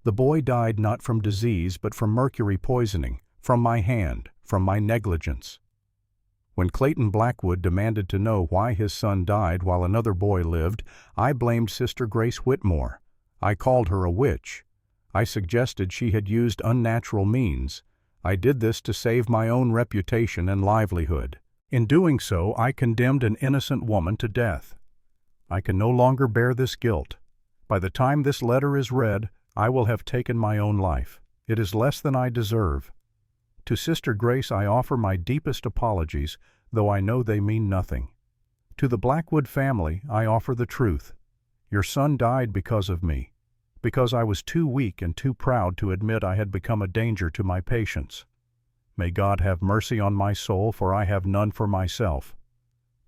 The boy died not from disease but from mercury poisoning, from my hand, from my negligence. When Clayton Blackwood demanded to know why his son died while another boy lived, I blamed Sister Grace Whitmore. I called her a witch. I suggested she had used unnatural means. I did this to save my own reputation and livelihood. In doing so, I condemned an innocent woman to death. I can no longer bear this guilt. By the time this letter is read, I will have taken my own life. It is less than I deserve. To Sister Grace I offer my deepest apologies, though I know they mean nothing. To the Blackwood family I offer the truth. Your son died because of me, because I was too weak and too proud to admit I had become a danger to my patients. May God have mercy on my soul, for I have none for myself.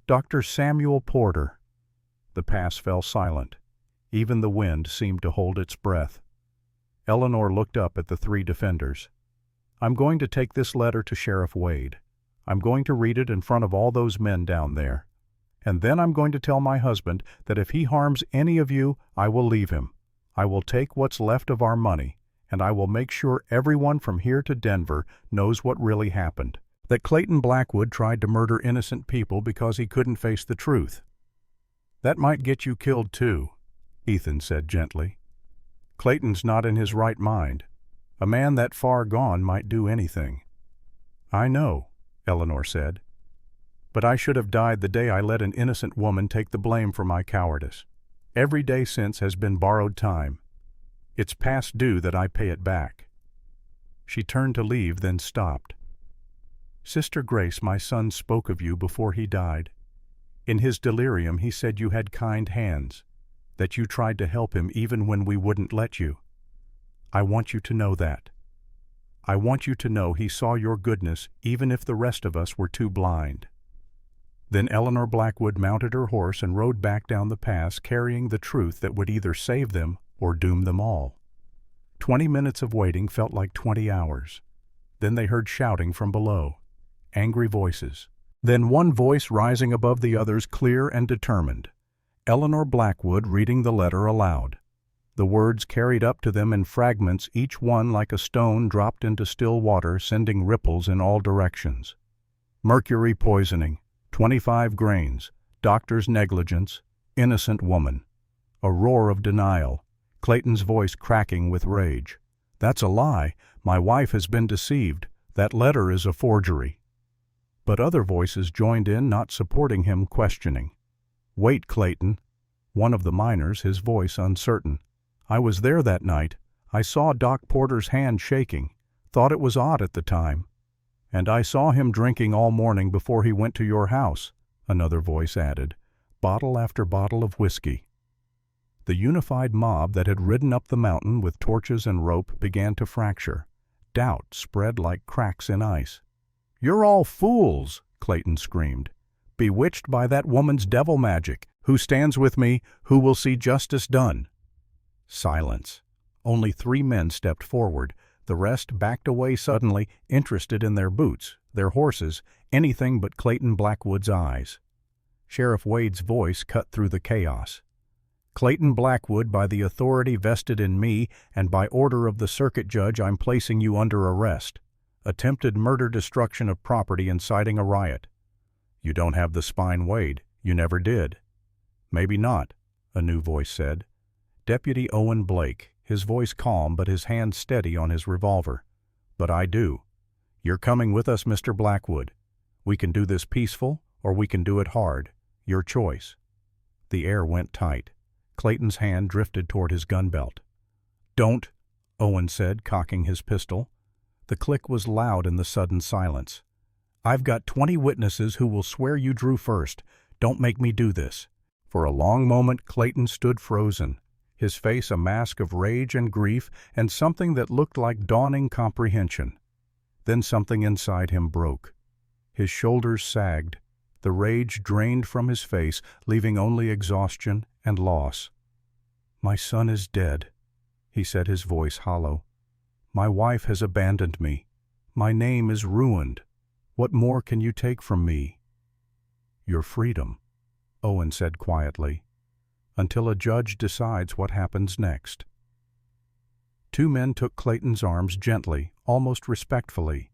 Dr. Samuel Porter." The pass fell silent. Even the wind seemed to hold its breath. Eleanor looked up at the three defenders. "I'm going to take this letter to Sheriff Wade. I'm going to read it in front of all those men down there. And then I'm going to tell my husband that if he harms any of you, I will leave him. I will take what's left of our money, and I will make sure everyone from here to Denver knows what really happened. That Clayton Blackwood tried to murder innocent people because he couldn't face the truth." "That might get you killed too," Ethan said gently. "Clayton's not in his right mind. A man that far gone might do anything." "I know," Eleanor said. "But I should have died the day I let an innocent woman take the blame for my cowardice. Every day since has been borrowed time. It's past due that I pay it back." She turned to leave, then stopped. "Sister Grace, my son spoke of you before he died. In his delirium he said you had kind hands, that you tried to help him even when we wouldn't let you. I want you to know that. I want you to know he saw your goodness even if the rest of us were too blind." Then Eleanor Blackwood mounted her horse and rode back down the pass, carrying the truth that would either save them or doom them all. 20 minutes of waiting felt like 20 hours. Then they heard shouting from below, angry voices. Then one voice rising above the others, clear and determined. Eleanor Blackwood reading the letter aloud. The words carried up to them in fragments, each one like a stone dropped into still water, sending ripples in all directions. "Mercury poisoning, 25 grains, doctor's negligence, innocent woman." A roar of denial, Clayton's voice cracking with rage. "That's a lie. My wife has been deceived. That letter is a forgery." But other voices joined in, not supporting him, questioning. "Wait, Clayton." One of the miners, his voice uncertain. "I was there that night. I saw Doc Porter's hand shaking. Thought it was odd at the time. And I saw him drinking all morning before he went to your house," another voice added. Bottle after bottle of whiskey. The unified mob that had ridden up the mountain with torches and rope began to fracture. Doubt spread like cracks in ice. "You're all fools," Clayton screamed. "Bewitched by that woman's devil magic. Who stands with me? Who will see justice done?" Silence. Only 3 men stepped forward. The rest backed away suddenly, interested in their boots, their horses, anything but Clayton Blackwood's eyes. Sheriff Wade's voice cut through the chaos. "Clayton Blackwood, by the authority vested in me and by order of the circuit judge, I'm placing you under arrest. Attempted murder, destruction of property, inciting a riot." "You don't have the spine, Wade. You never did." "Maybe not," a new voice said. Deputy Owen Blake, his voice calm but his hand steady on his revolver. "But I do. You're coming with us, Mr. Blackwood. We can do this peaceful, or we can do it hard. Your choice." The air went tight. Clayton's hand drifted toward his gun belt. "Don't," Owen said, cocking his pistol. The click was loud in the sudden silence. "I've got 20 witnesses who will swear you drew first. Don't make me do this." For a long moment Clayton stood frozen, his face a mask of rage and grief and something that looked like dawning comprehension. Then something inside him broke. His shoulders sagged. The rage drained from his face, leaving only exhaustion and loss. "My son is dead," he said, his voice hollow. "My wife has abandoned me. My name is ruined. What more can you take from me?" "Your freedom," Owen said quietly, "until a judge decides what happens next." 2 men took Clayton's arms gently, almost respectfully.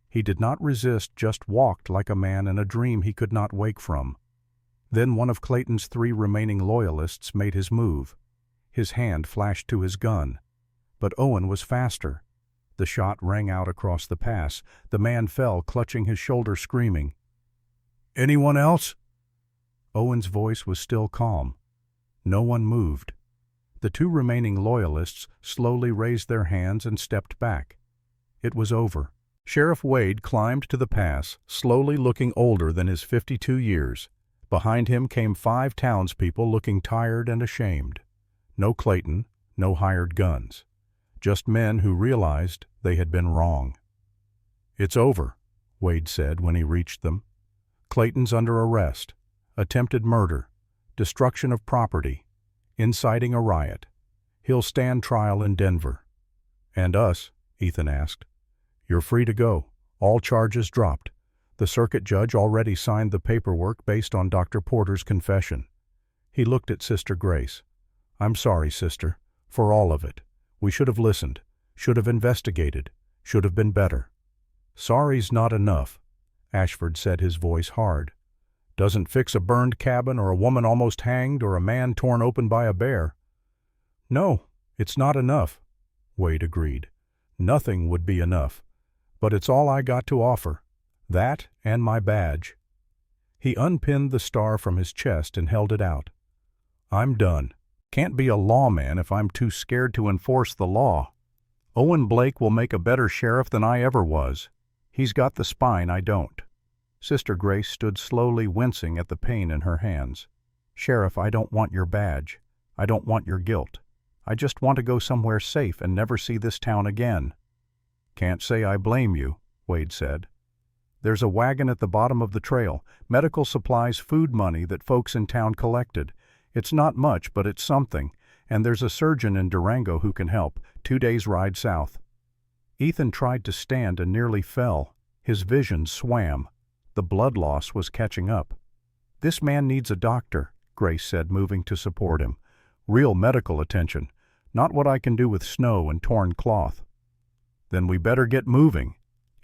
He did not resist, just walked like a man in a dream he could not wake from. Then one of Clayton's 3 remaining loyalists made his move. His hand flashed to his gun. But Owen was faster. The shot rang out across the pass. The man fell, clutching his shoulder, screaming. "Anyone else?" Owen's voice was still calm. No one moved. The 2 remaining loyalists slowly raised their hands and stepped back. It was over. Sheriff Wade climbed to the pass, slowly, looking older than his 52 years. Behind him came 5 townspeople looking tired and ashamed. No Clayton, no hired guns. Just men who realized they had been wrong. "It's over," Wade said when he reached them. "Clayton's under arrest. Attempted murder. Destruction of property. inciting a riot. He'll stand trial in Denver." "And us?" Ethan asked. "You're free to go. All charges dropped. The circuit judge already signed the paperwork based on Dr. Porter's confession." He looked at Sister Grace. "I'm sorry, sister, for all of it. We should have listened, should have investigated, should have been better." "Sorry's not enough," Ashford said, his voice hard. "Doesn't fix a burned cabin or a woman almost hanged or a man torn open by a bear." "No, it's not enough," Wade agreed. "Nothing would be enough. But it's all I got to offer. That and my badge." He unpinned the star from his chest and held it out. "I'm done. Can't be a lawman if I'm too scared to enforce the law. Owen Blake will make a better sheriff than I ever was. He's got the spine I don't." Sister Grace stood slowly wincing at the pain in her hands. "Sheriff, I don't want your badge. I don't want your guilt. I just want to go somewhere safe and never see this town again." "Can't say I blame you," Wade said. "There's a wagon at the bottom of the trail, medical supplies, food money that folks in town collected. It's not much, but it's something, and there's a surgeon in Durango who can help, 2 days' ride south." Ethan tried to stand and nearly fell. His vision swam. The blood loss was catching up. "This man needs a doctor," Grace said, moving to support him. "Real medical attention, not what I can do with snow and torn cloth." "Then we better get moving,"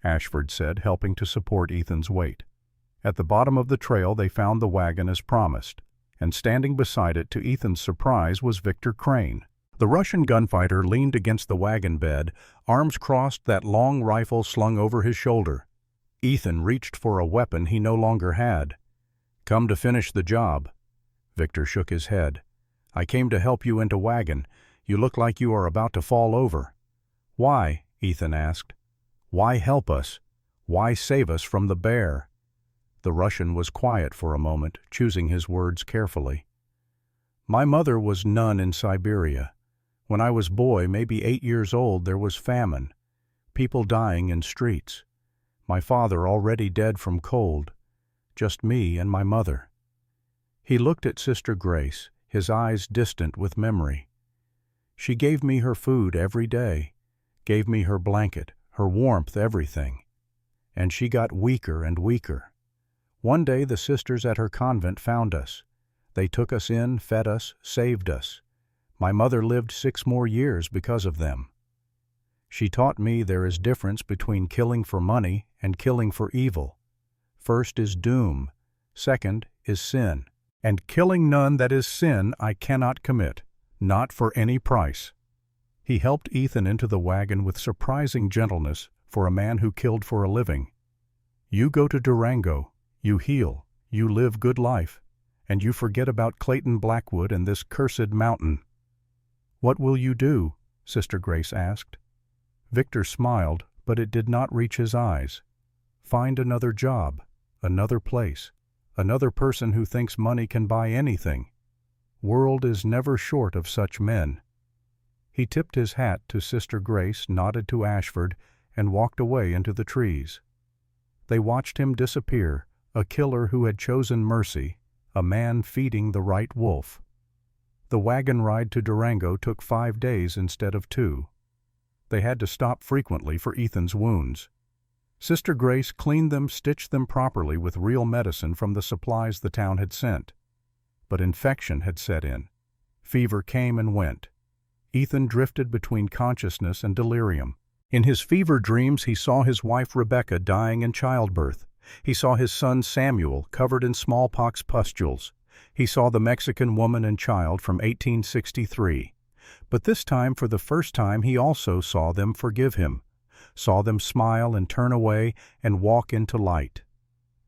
Ashford said, helping to support Ethan's weight. At the bottom of the trail they found the wagon as promised, and standing beside it to Ethan's surprise was Victor Crane. The Russian gunfighter leaned against the wagon bed, arms crossed, that long rifle slung over his shoulder. Ethan reached for a weapon he no longer had. "Come to finish the job." Victor shook his head. "I came to help you into wagon. You look like you are about to fall over." "Why?" Ethan asked. "Why help us? Why save us from the bear?" The Russian was quiet for a moment, choosing his words carefully. "My mother was nun in Siberia. When I was boy, maybe 8 years old, there was famine. People dying in streets. My father already dead from cold. Just me and my mother." He looked at Sister Grace, his eyes distant with memory. "She gave me her food every day, gave me her blanket, her warmth, everything. And she got weaker and weaker. One day the sisters at her convent found us. They took us in, fed us, saved us. My mother lived 6 more years because of them. She taught me there is difference between killing for money and killing for evil. First is doom, second is sin. And killing none that is sin I cannot commit, not for any price." He helped Ethan into the wagon with surprising gentleness for a man who killed for a living. "You go to Durango, you heal, you live good life, and you forget about Clayton Blackwood and this cursed mountain." "What will you do?" Sister Grace asked. Victor smiled, but it did not reach his eyes. "Find another job, another place, another person who thinks money can buy anything. World is never short of such men." He tipped his hat to Sister Grace, nodded to Ashford, and walked away into the trees. They watched him disappear, a killer who had chosen mercy, a man feeding the right wolf. The wagon ride to Durango took 5 days instead of 2. They had to stop frequently for Ethan's wounds. Sister Grace cleaned them, stitched them properly with real medicine from the supplies the town had sent. But infection had set in. Fever came and went. Ethan drifted between consciousness and delirium. In his fever dreams he saw his wife Rebecca dying in childbirth. He saw his son Samuel covered in smallpox pustules. He saw the Mexican woman and child from 1863. But this time, for the first time, he also saw them forgive him, saw them smile and turn away and walk into light.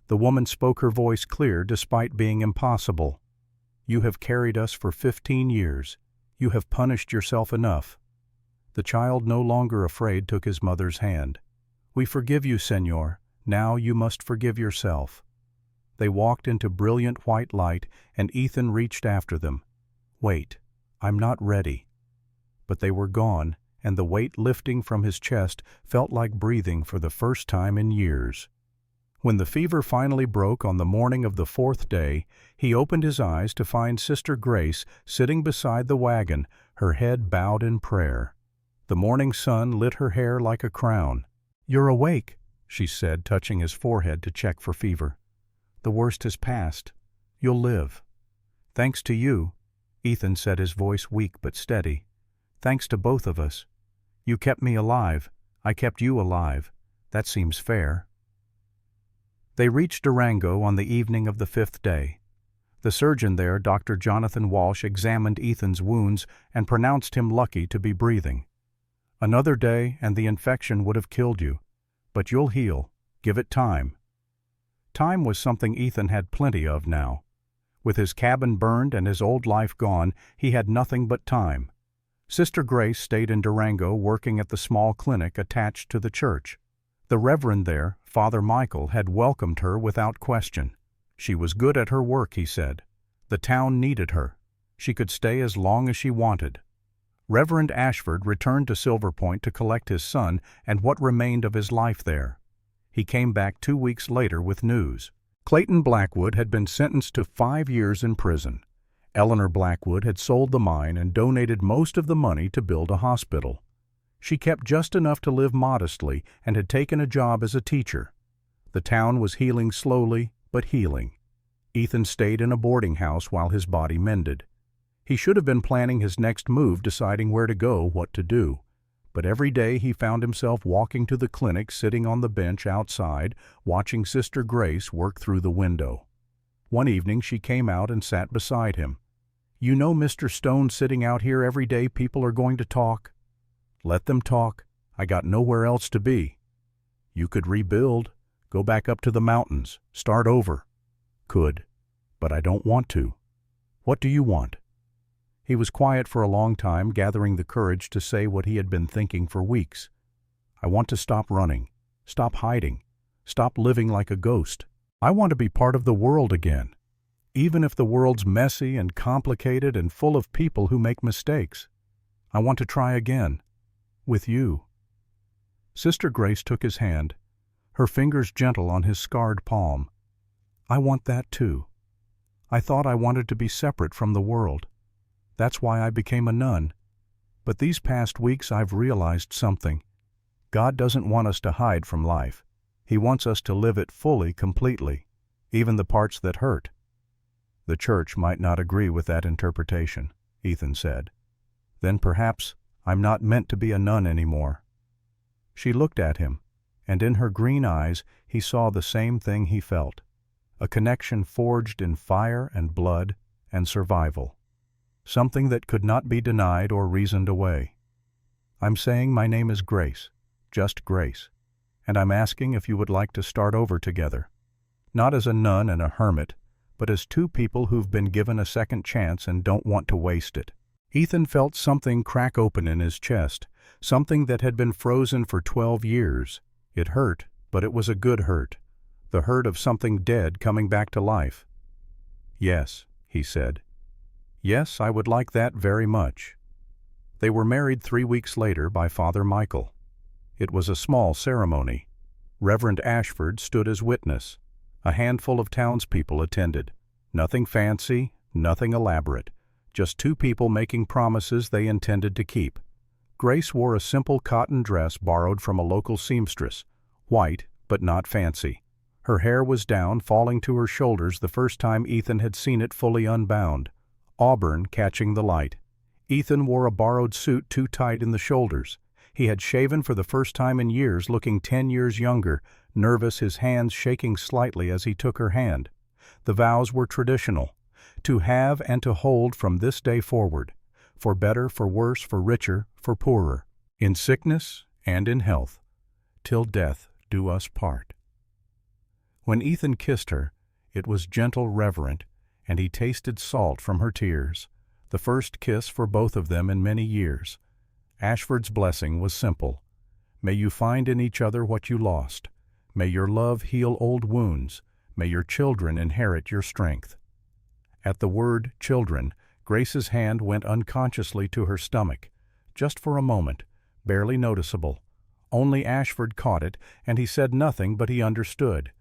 The woman spoke, her voice clear despite being impossible. "You have carried us for 15 years. You have punished yourself enough." The child, no longer afraid, took his mother's hand. "We forgive you, Señor. Now you must forgive yourself." They walked into brilliant white light, and Ethan reached after them. "Wait, I'm not ready." But they were gone, and the weight lifting from his chest felt like breathing for the first time in years. When the fever finally broke on the morning of the 4th day, he opened his eyes to find Sister Grace sitting beside the wagon, her head bowed in prayer. The morning sun lit her hair like a crown. "You're awake," she said, touching his forehead to check for fever. "The worst has passed. You'll live." "Thanks to you," Ethan said, his voice weak but steady. "Thanks to both of us. You kept me alive. I kept you alive. That seems fair." They reached Durango on the evening of the 5th day. The surgeon there, Dr. Jonathan Walsh, examined Ethan's wounds and pronounced him lucky to be breathing. "Another day and the infection would have killed you. But you'll heal. Give it time." Time was something Ethan had plenty of now. With his cabin burned and his old life gone, he had nothing but time. Sister Grace stayed in Durango working at the small clinic attached to the church. The reverend there, Father Michael, had welcomed her without question. She was good at her work, he said. The town needed her. She could stay as long as she wanted. Reverend Ashford returned to Silver Point to collect his son and what remained of his life there. He came back 2 weeks later with news. Clayton Blackwood had been sentenced to 5 years in prison. Eleanor Blackwood had sold the mine and donated most of the money to build a hospital. She kept just enough to live modestly and had taken a job as a teacher. The town was healing slowly, but healing. Ethan stayed in a boarding house while his body mended. He should have been planning his next move, deciding where to go, what to do. But every day he found himself walking to the clinic, sitting on the bench outside, watching Sister Grace work through the window. One evening she came out and sat beside him. "You know, Mr. Stone, sitting out here every day people are going to talk." "Let them talk. I got nowhere else to be." "You could rebuild, go back up to the mountains, start over." "Could, but I don't want to." "What do you want?" He was quiet for a long time, gathering the courage to say what he had been thinking for weeks. "I want to stop running, stop hiding, stop living like a ghost. I want to be part of the world again, even if the world's messy and complicated and full of people who make mistakes. I want to try again. With you." Sister Grace took his hand, her fingers gentle on his scarred palm. "I want that too. I thought I wanted to be separate from the world. That's why I became a nun. But these past weeks I've realized something. God doesn't want us to hide from life. He wants us to live it fully, completely, even the parts that hurt." "The church might not agree with that interpretation," Ethan said. "Then perhaps I'm not meant to be a nun anymore." She looked at him, and in her green eyes he saw the same thing he felt, a connection forged in fire and blood and survival, something that could not be denied or reasoned away. "I'm saying my name is Grace, just Grace, and I'm asking if you would like to start over together, not as a nun and a hermit, but as two people who've been given a second chance and don't want to waste it." Ethan felt something crack open in his chest, something that had been frozen for 12 years. It hurt, but it was a good hurt, the hurt of something dead coming back to life. "Yes," he said. "Yes, I would like that very much." They were married 3 weeks later by Father Michael. It was a small ceremony. Reverend Ashford stood as witness. A handful of townspeople attended. Nothing fancy, nothing elaborate. Just two people making promises they intended to keep. Grace wore a simple cotton dress borrowed from a local seamstress, white but not fancy. Her hair was down, falling to her shoulders the first time Ethan had seen it fully unbound, auburn catching the light. Ethan wore a borrowed suit too tight in the shoulders. He had shaven for the first time in years, looking 10 years younger, nervous, his hands shaking slightly as he took her hand. The vows were traditional. To have and to hold from this day forward, for better, for worse, for richer, for poorer, in sickness and in health, till death do us part. When Ethan kissed her, it was gentle, reverent, and he tasted salt from her tears, the first kiss for both of them in many years. Ashford's blessing was simple. May you find in each other what you lost. May your love heal old wounds. May your children inherit your strength. At the word children, Grace's hand went unconsciously to her stomach, just for a moment, barely noticeable. Only Ashford caught it, and he said nothing, but he understood.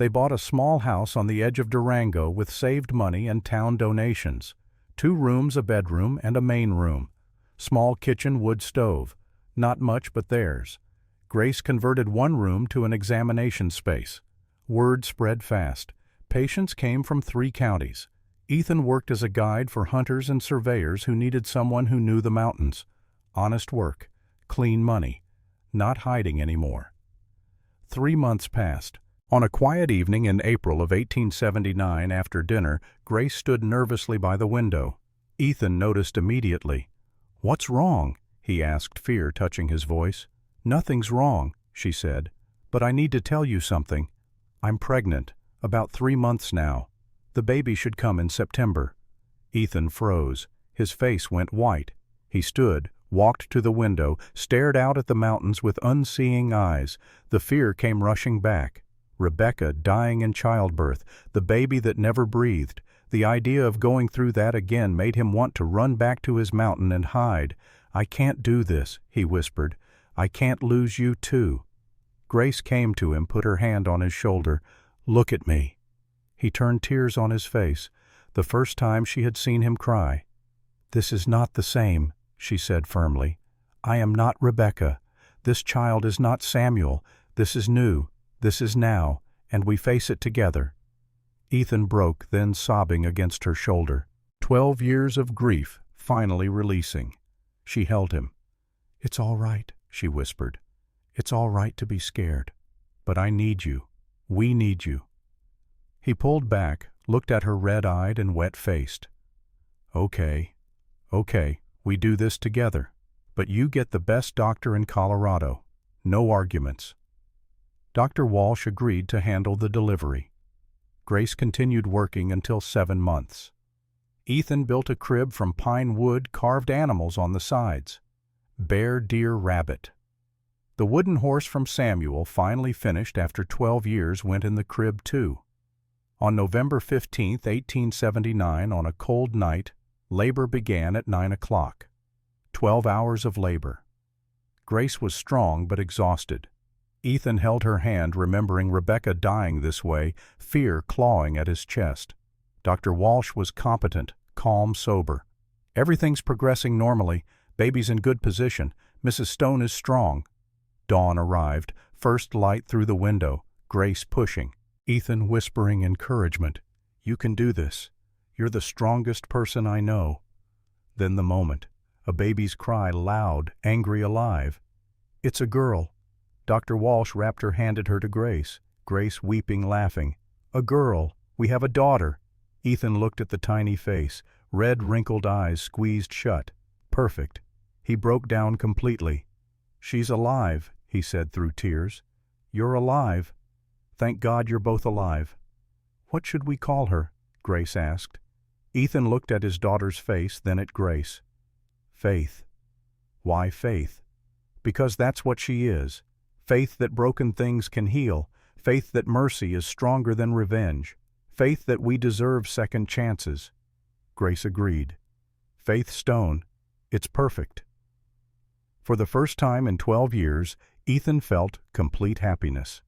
They bought a small house on the edge of Durango with saved money and town donations. 2 rooms, a bedroom, and a main room. Small kitchen, wood stove. Not much, but theirs. Grace converted one room to an examination space. Word spread fast. Patients came from 3 counties. Ethan worked as a guide for hunters and surveyors who needed someone who knew the mountains. Honest work. Clean money. Not hiding anymore. 3 months passed. On a quiet evening in April of 1879 after dinner, Grace stood nervously by the window. Ethan noticed immediately. "What's wrong?" he asked, fear touching his voice. "Nothing's wrong," she said. "But I need to tell you something. I'm pregnant, about 3 months now. The baby should come in September." Ethan froze. His face went white. He stood, walked to the window, stared out at the mountains with unseeing eyes. The fear came rushing back. Rebecca dying in childbirth, the baby that never breathed. The idea of going through that again made him want to run back to his mountain and hide. "I can't do this," he whispered. "I can't lose you too." Grace came to him, put her hand on his shoulder. "Look at me." He turned, tears on his face, the first time she had seen him cry. "This is not the same," she said firmly. "I am not Rebecca. This child is not Samuel. This is new. This is now, and we face it together." Ethan broke, then sobbing against her shoulder. 12 years of grief finally releasing. She held him. "It's all right," she whispered. "It's all right to be scared. But I need you. We need you." He pulled back, looked at her red-eyed and wet-faced. Okay, we do this together. But you get the best doctor in Colorado. No arguments." Dr. Walsh agreed to handle the delivery. Grace continued working until 7 months. Ethan built a crib from pine wood, carved animals on the sides. Bear, deer, rabbit. The wooden horse from Samuel, finally finished after 12 years, went in the crib too. On November 15, 1879, on a cold night, labor began at 9 o'clock. 12 hours of labor. Grace was strong but exhausted. Ethan held her hand, remembering Rebecca dying this way, fear clawing at his chest. Dr. Walsh was competent, calm, sober. "Everything's progressing normally. Baby's in good position. Mrs. Stone is strong." Dawn arrived, first light through the window, Grace pushing. Ethan whispering encouragement. "You can do this. You're the strongest person I know." Then the moment. A baby's cry, loud, angry, alive. "It's a girl." Dr. Walsh wrapped her, handed her to Grace. Grace weeping, laughing. "A girl. We have a daughter." Ethan looked at the tiny face, red wrinkled eyes squeezed shut. Perfect. He broke down completely. "She's alive," he said through tears. "You're alive. Thank God you're both alive." "What should we call her?" Grace asked. Ethan looked at his daughter's face, then at Grace. "Faith." "Why Faith?" "Because that's what she is. Faith that broken things can heal. Faith that mercy is stronger than revenge. Faith that we deserve second chances." Grace agreed. "Faith Stone. It's perfect." For the first time in 12 years, Ethan felt complete happiness.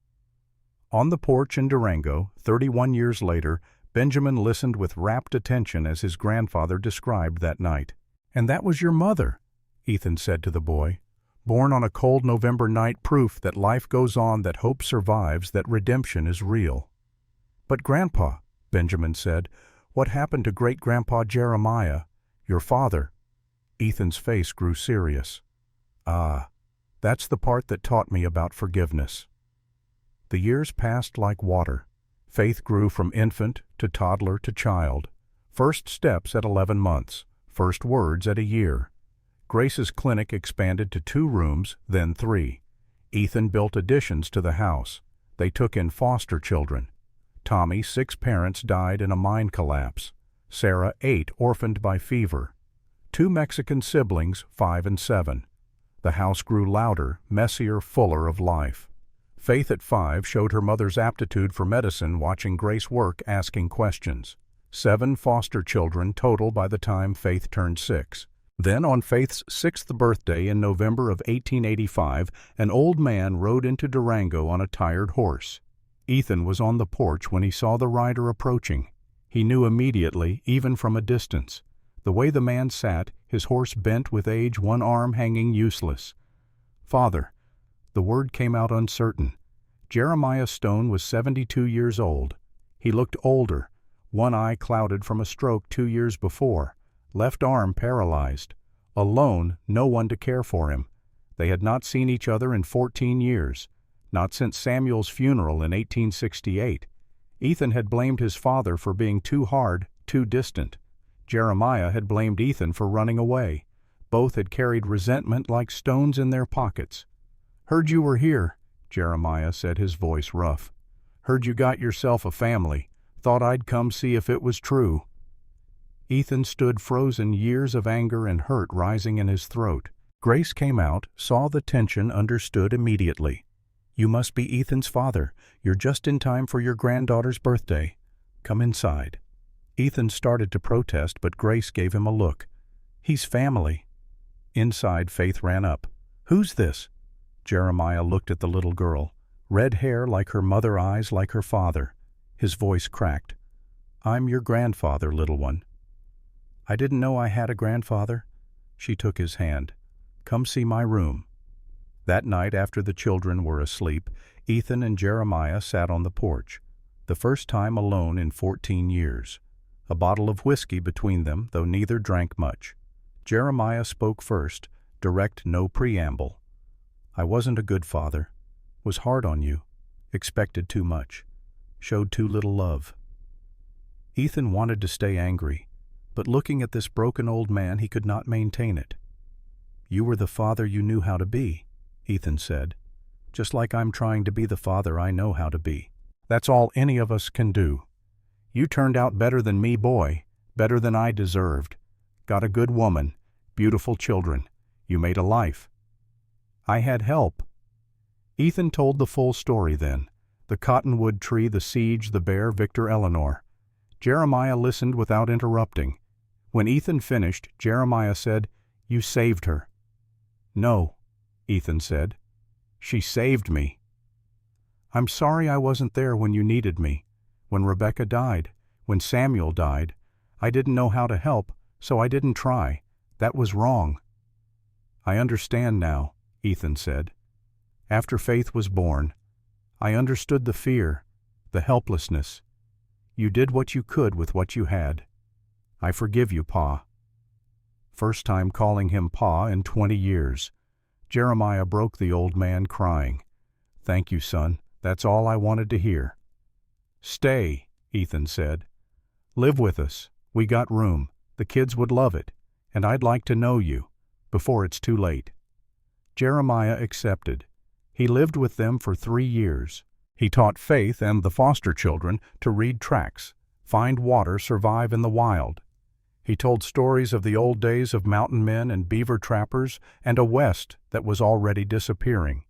On the porch in Durango, 31 years later, Benjamin listened with rapt attention as his grandfather described that night. "And that was your mother," Ethan said to the boy. "Born on a cold November night, proof that life goes on, that hope survives, that redemption is real." "But Grandpa," Benjamin said, "what happened to great-grandpa Jeremiah, your father?" Ethan's face grew serious. "Ah, that's the part that taught me about forgiveness." The years passed like water. Faith grew from infant to toddler to child. First steps at 11 months, first words at a year. Grace's clinic expanded to 2 rooms, then 3. Ethan built additions to the house. They took in foster children. Tommy, 6 parents, died in a mine collapse. Sarah, 8, orphaned by fever. 2 Mexican siblings, 5 and 7. The house grew louder, messier, fuller of life. Faith at 5 showed her mother's aptitude for medicine, watching Grace work, asking questions. 7 foster children total by the time Faith turned 6. Then, on Faith's 6th birthday in November of 1885, an old man rode into Durango on a tired horse. Ethan was on the porch when he saw the rider approaching. He knew immediately, even from a distance. The way the man sat, his horse bent with age, one arm hanging useless. "Father." The word came out uncertain. Jeremiah Stone was 72 years old. He looked older, one eye clouded from a stroke 2 years before, left arm paralyzed. Alone, no one to care for him. They had not seen each other in 14 years, not since Samuel's funeral in 1868. Ethan had blamed his father for being too hard, too distant. Jeremiah had blamed Ethan for running away. Both had carried resentment like stones in their pockets. "Heard you were here," Jeremiah said, his voice rough. "Heard you got yourself a family. Thought I'd come see if it was true." Ethan stood frozen, years of anger and hurt rising in his throat. Grace came out, saw the tension, understood immediately. "You must be Ethan's father. You're just in time for your granddaughter's birthday. Come inside." Ethan started to protest, but Grace gave him a look. "He's family." Inside, Faith ran up. "Who's this?" Jeremiah looked at the little girl. Red hair like her mother, eyes like her father. His voice cracked. "I'm your grandfather, little one." "I didn't know I had a grandfather." She took his hand. "Come see my room." That night, after the children were asleep, Ethan and Jeremiah sat on the porch, the first time alone in 14 years. A bottle of whiskey between them, though neither drank much. Jeremiah spoke first, direct, no preamble. "I wasn't a good father. Was hard on you. Expected too much. Showed too little love." Ethan wanted to stay angry, but looking at this broken old man, he could not maintain it. "You were the father you knew how to be," Ethan said. "Just like I'm trying to be the father I know how to be. That's all any of us can do. You turned out better than me, boy, better than I deserved. Got a good woman, beautiful children. You made a life. I had help." Ethan told the full story then. The cottonwood tree, the siege, the bear, Victor Eleanor. Jeremiah listened without interrupting. When Ethan finished, Jeremiah said, "You saved her." "No," Ethan said. "She saved me." "I'm sorry I wasn't there when you needed me. When Rebecca died, when Samuel died. I didn't know how to help, so I didn't try. That was wrong." "I understand now," Ethan said. "After Faith was born, I understood the fear, the helplessness. You did what you could with what you had. I forgive you, Pa." First time calling him Pa in 20 years. Jeremiah broke the old man, crying. "Thank you, son. That's all I wanted to hear." "Stay," Ethan said. "Live with us. We got room. The kids would love it. And I'd like to know you, before it's too late." Jeremiah accepted. He lived with them for 3 years. He taught Faith and the foster children to read tracks, find water, survive in the wild. He told stories of the old days of mountain men and beaver trappers and a West that was already disappearing.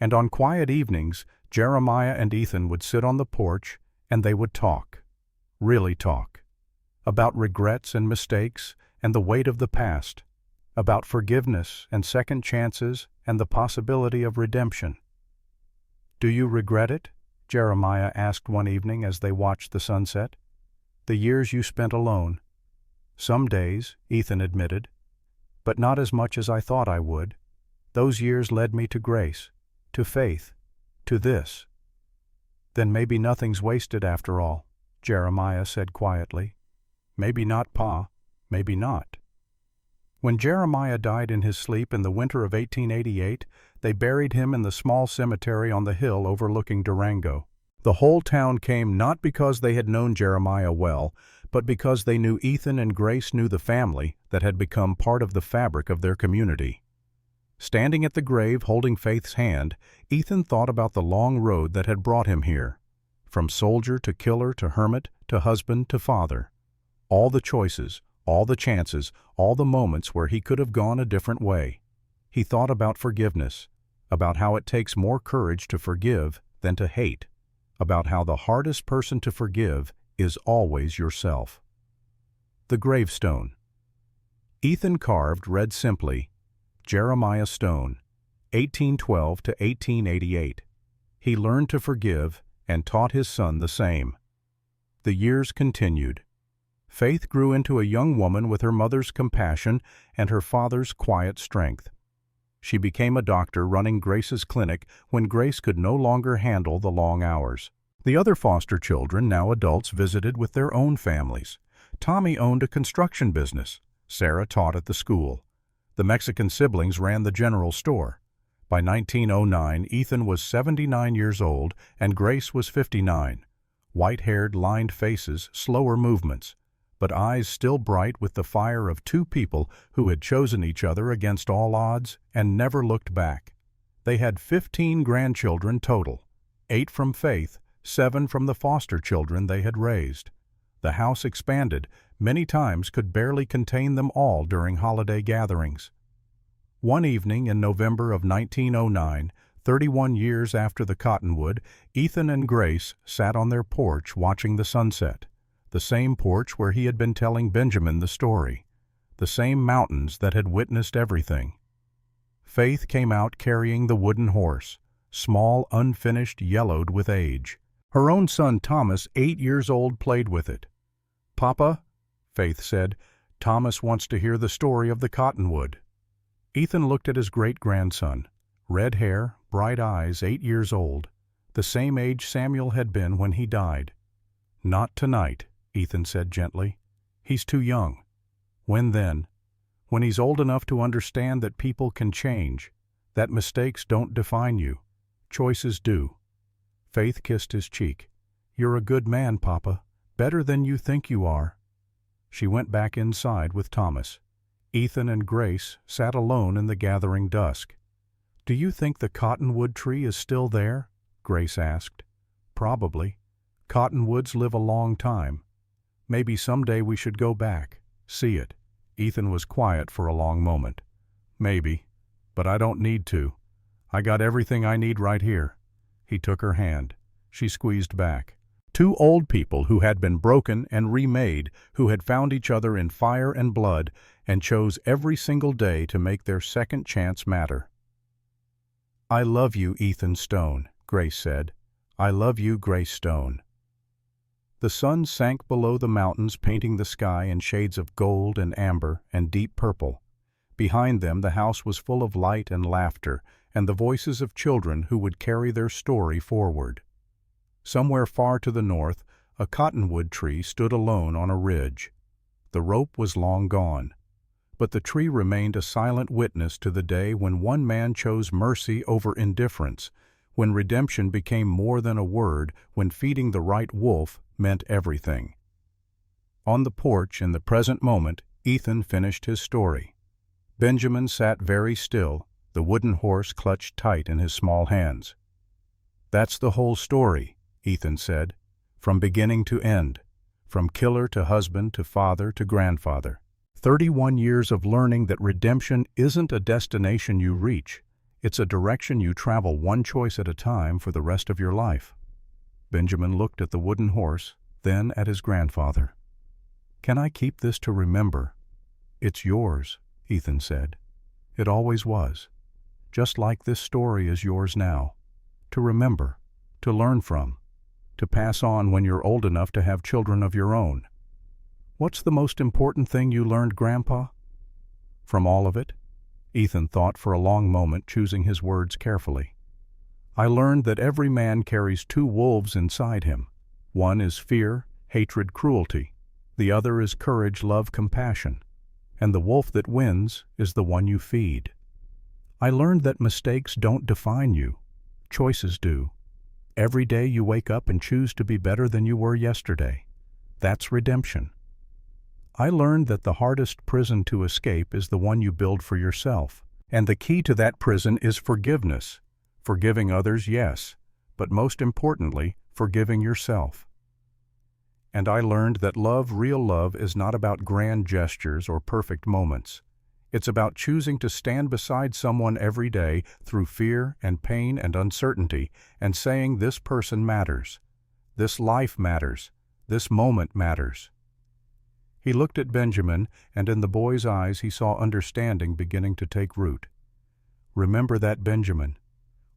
And on quiet evenings, Jeremiah and Ethan would sit on the porch and they would talk, really talk, about regrets and mistakes and the weight of the past, about forgiveness and second chances and the possibility of redemption. "Do you regret it?" Jeremiah asked one evening as they watched the sunset. "The years you spent alone." "Some days," Ethan admitted, "but not as much as I thought I would. Those years led me to grace, to faith, to this." "Then maybe nothing's wasted after all," Jeremiah said quietly. "Maybe not, Pa. Maybe not." When Jeremiah died in his sleep in the winter of 1888, they buried him in the small cemetery on the hill overlooking Durango. The whole town came not because they had known Jeremiah well, but because they knew Ethan and Grace knew the family that had become part of the fabric of their community. Standing at the grave, holding Faith's hand, Ethan thought about the long road that had brought him here, from soldier to killer to hermit to husband to father. All the choices, all the chances, all the moments where he could have gone a different way. He thought about forgiveness, about how it takes more courage to forgive than to hate, about how the hardest person to forgive is always yourself. The gravestone. Ethan carved read simply, Jeremiah Stone, 1812 to 1888. He learned to forgive and taught his son the same. The years continued. Faith grew into a young woman with her mother's compassion and her father's quiet strength. She became a doctor running Grace's clinic when Grace could no longer handle the long hours. The other foster children, now adults, visited with their own families. Tommy owned a construction business. Sarah taught at the school. The Mexican siblings ran the general store. By 1909, Ethan was 79 years old and Grace was 59. White-haired, lined faces, slower movements, but eyes still bright with the fire of two people who had chosen each other against all odds and never looked back. They had 15 grandchildren total, 8 from Faith, 7 from the foster children they had raised. The house expanded, many times could barely contain them all during holiday gatherings. One evening in November of 1909, 31 years after the cottonwood, Ethan and Grace sat on their porch watching the sunset. The same porch where he had been telling Benjamin the story. The same mountains that had witnessed everything. Faith came out carrying the wooden horse, small, unfinished, yellowed with age. Her own son Thomas, 8 years old, played with it. "Papa," Faith said, "Thomas wants to hear the story of the cottonwood." Ethan looked at his great-grandson. Red hair, bright eyes, 8 years old. The same age Samuel had been when he died. "Not tonight," Ethan said gently. "He's too young." "When then?" "When he's old enough to understand that people can change, that mistakes don't define you. Choices do." Faith kissed his cheek. "You're a good man, Papa. Better than you think you are." She went back inside with Thomas. Ethan and Grace sat alone in the gathering dusk. "Do you think the cottonwood tree is still there?" Grace asked. "Probably. Cottonwoods live a long time. Maybe someday we should go back, see it." Ethan was quiet for a long moment. "Maybe, but I don't need to. I got everything I need right here." He took her hand. She squeezed back. Two old people who had been broken and remade, who had found each other in fire and blood, and chose every single day to make their second chance matter. "I love you, Ethan Stone," Grace said. "I love you, Grace Stone." The sun sank below the mountains, painting the sky in shades of gold and amber and deep purple. Behind them the house was full of light and laughter, and the voices of children who would carry their story forward. Somewhere far to the north, a cottonwood tree stood alone on a ridge. The rope was long gone, but the tree remained a silent witness to the day when one man chose mercy over indifference, when redemption became more than a word, when feeding the right wolf meant everything. On the porch, in the present moment, Ethan finished his story. Benjamin sat very still, the wooden horse clutched tight in his small hands. "That's the whole story," Ethan said, "from beginning to end, from killer to husband to father to grandfather. 31 years of learning that redemption isn't a destination you reach, it's a direction you travel one choice at a time for the rest of your life." Benjamin looked at the wooden horse, then at his grandfather. "Can I keep this to remember?" "It's yours," Ethan said. "It always was. Just like this story is yours now. To remember, to learn from, to pass on when you're old enough to have children of your own." "What's the most important thing you learned, Grandpa?" "From all of it?" Ethan thought for a long moment, choosing his words carefully. "I learned that every man carries two wolves inside him. One is fear, hatred, cruelty. The other is courage, love, compassion. And the wolf that wins is the one you feed. I learned that mistakes don't define you. Choices do. Every day you wake up and choose to be better than you were yesterday. That's redemption. I learned that the hardest prison to escape is the one you build for yourself. And the key to that prison is forgiveness. Forgiving others, yes, but most importantly, forgiving yourself. And I learned that love, real love, is not about grand gestures or perfect moments. It's about choosing to stand beside someone every day through fear and pain and uncertainty and saying, this person matters, this life matters, this moment matters. He looked at Benjamin, and in the boy's eyes he saw understanding beginning to take root. Remember that, Benjamin.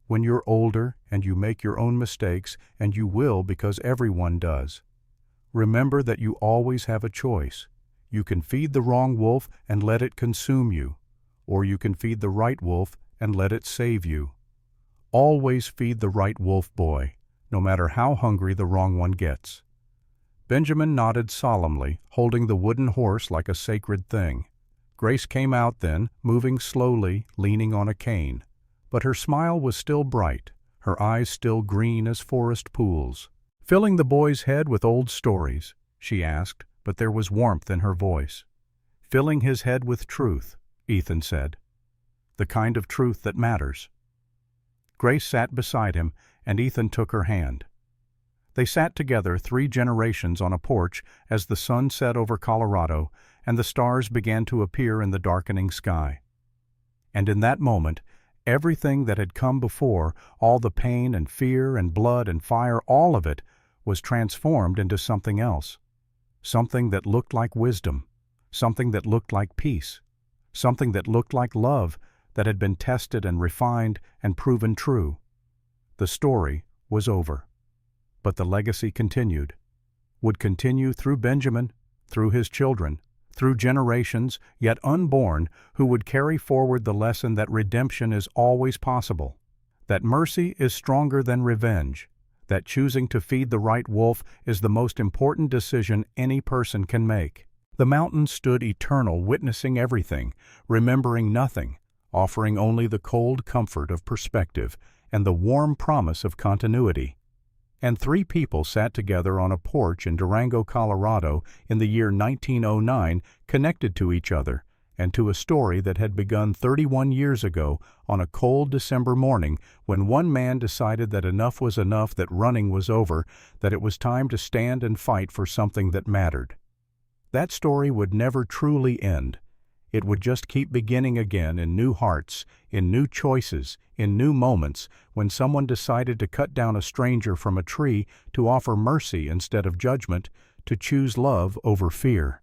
when you're older and you make your own mistakes, and you will because everyone does. Remember that you always have a choice. You can feed the wrong wolf and let it consume you, or you can feed the right wolf and let it save you. Always feed the right wolf, boy, no matter how hungry the wrong one gets. Benjamin nodded solemnly, holding the wooden horse like a sacred thing. Grace came out then, moving slowly, leaning on a cane. But her smile was still bright, her eyes still green as forest pools. Filling the boy's head with old stories, she asked, but there was warmth in her voice. Filling his head with truth, Ethan said. The kind of truth that matters. Grace sat beside him, and Ethan took her hand. They sat together 3 generations on a porch as the sun set over Colorado and the stars began to appear in the darkening sky. And in that moment, everything that had come before, all the pain and fear and blood and fire, all of it, was transformed into something else. Something that looked like wisdom, something that looked like peace, something that looked like love that had been tested and refined and proven true. The story was over. But the legacy continued, would continue through Benjamin, through his children, through generations yet unborn who would carry forward the lesson that redemption is always possible, that mercy is stronger than revenge, that choosing to feed the right wolf is the most important decision any person can make. The mountain stood eternal, witnessing everything, remembering nothing, offering only the cold comfort of perspective and the warm promise of continuity. And 3 people sat together on a porch in Durango, Colorado in the year 1909, connected to each other and to a story that had begun 31 years ago on a cold December morning when one man decided that enough was enough, that running was over, that it was time to stand and fight for something that mattered. That story would never truly end. It would just keep beginning again in new hearts, in new choices, in new moments, when someone decided to cut down a stranger from a tree, to offer mercy instead of judgment, to choose love over fear.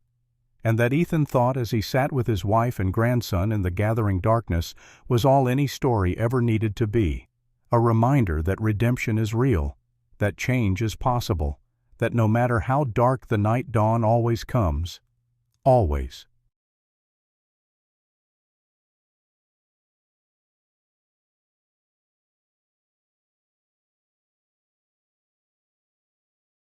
And that, Ethan thought as he sat with his wife and grandson in the gathering darkness, was all any story ever needed to be. A reminder that redemption is real, that change is possible, that no matter how dark the night dawn always comes. Always.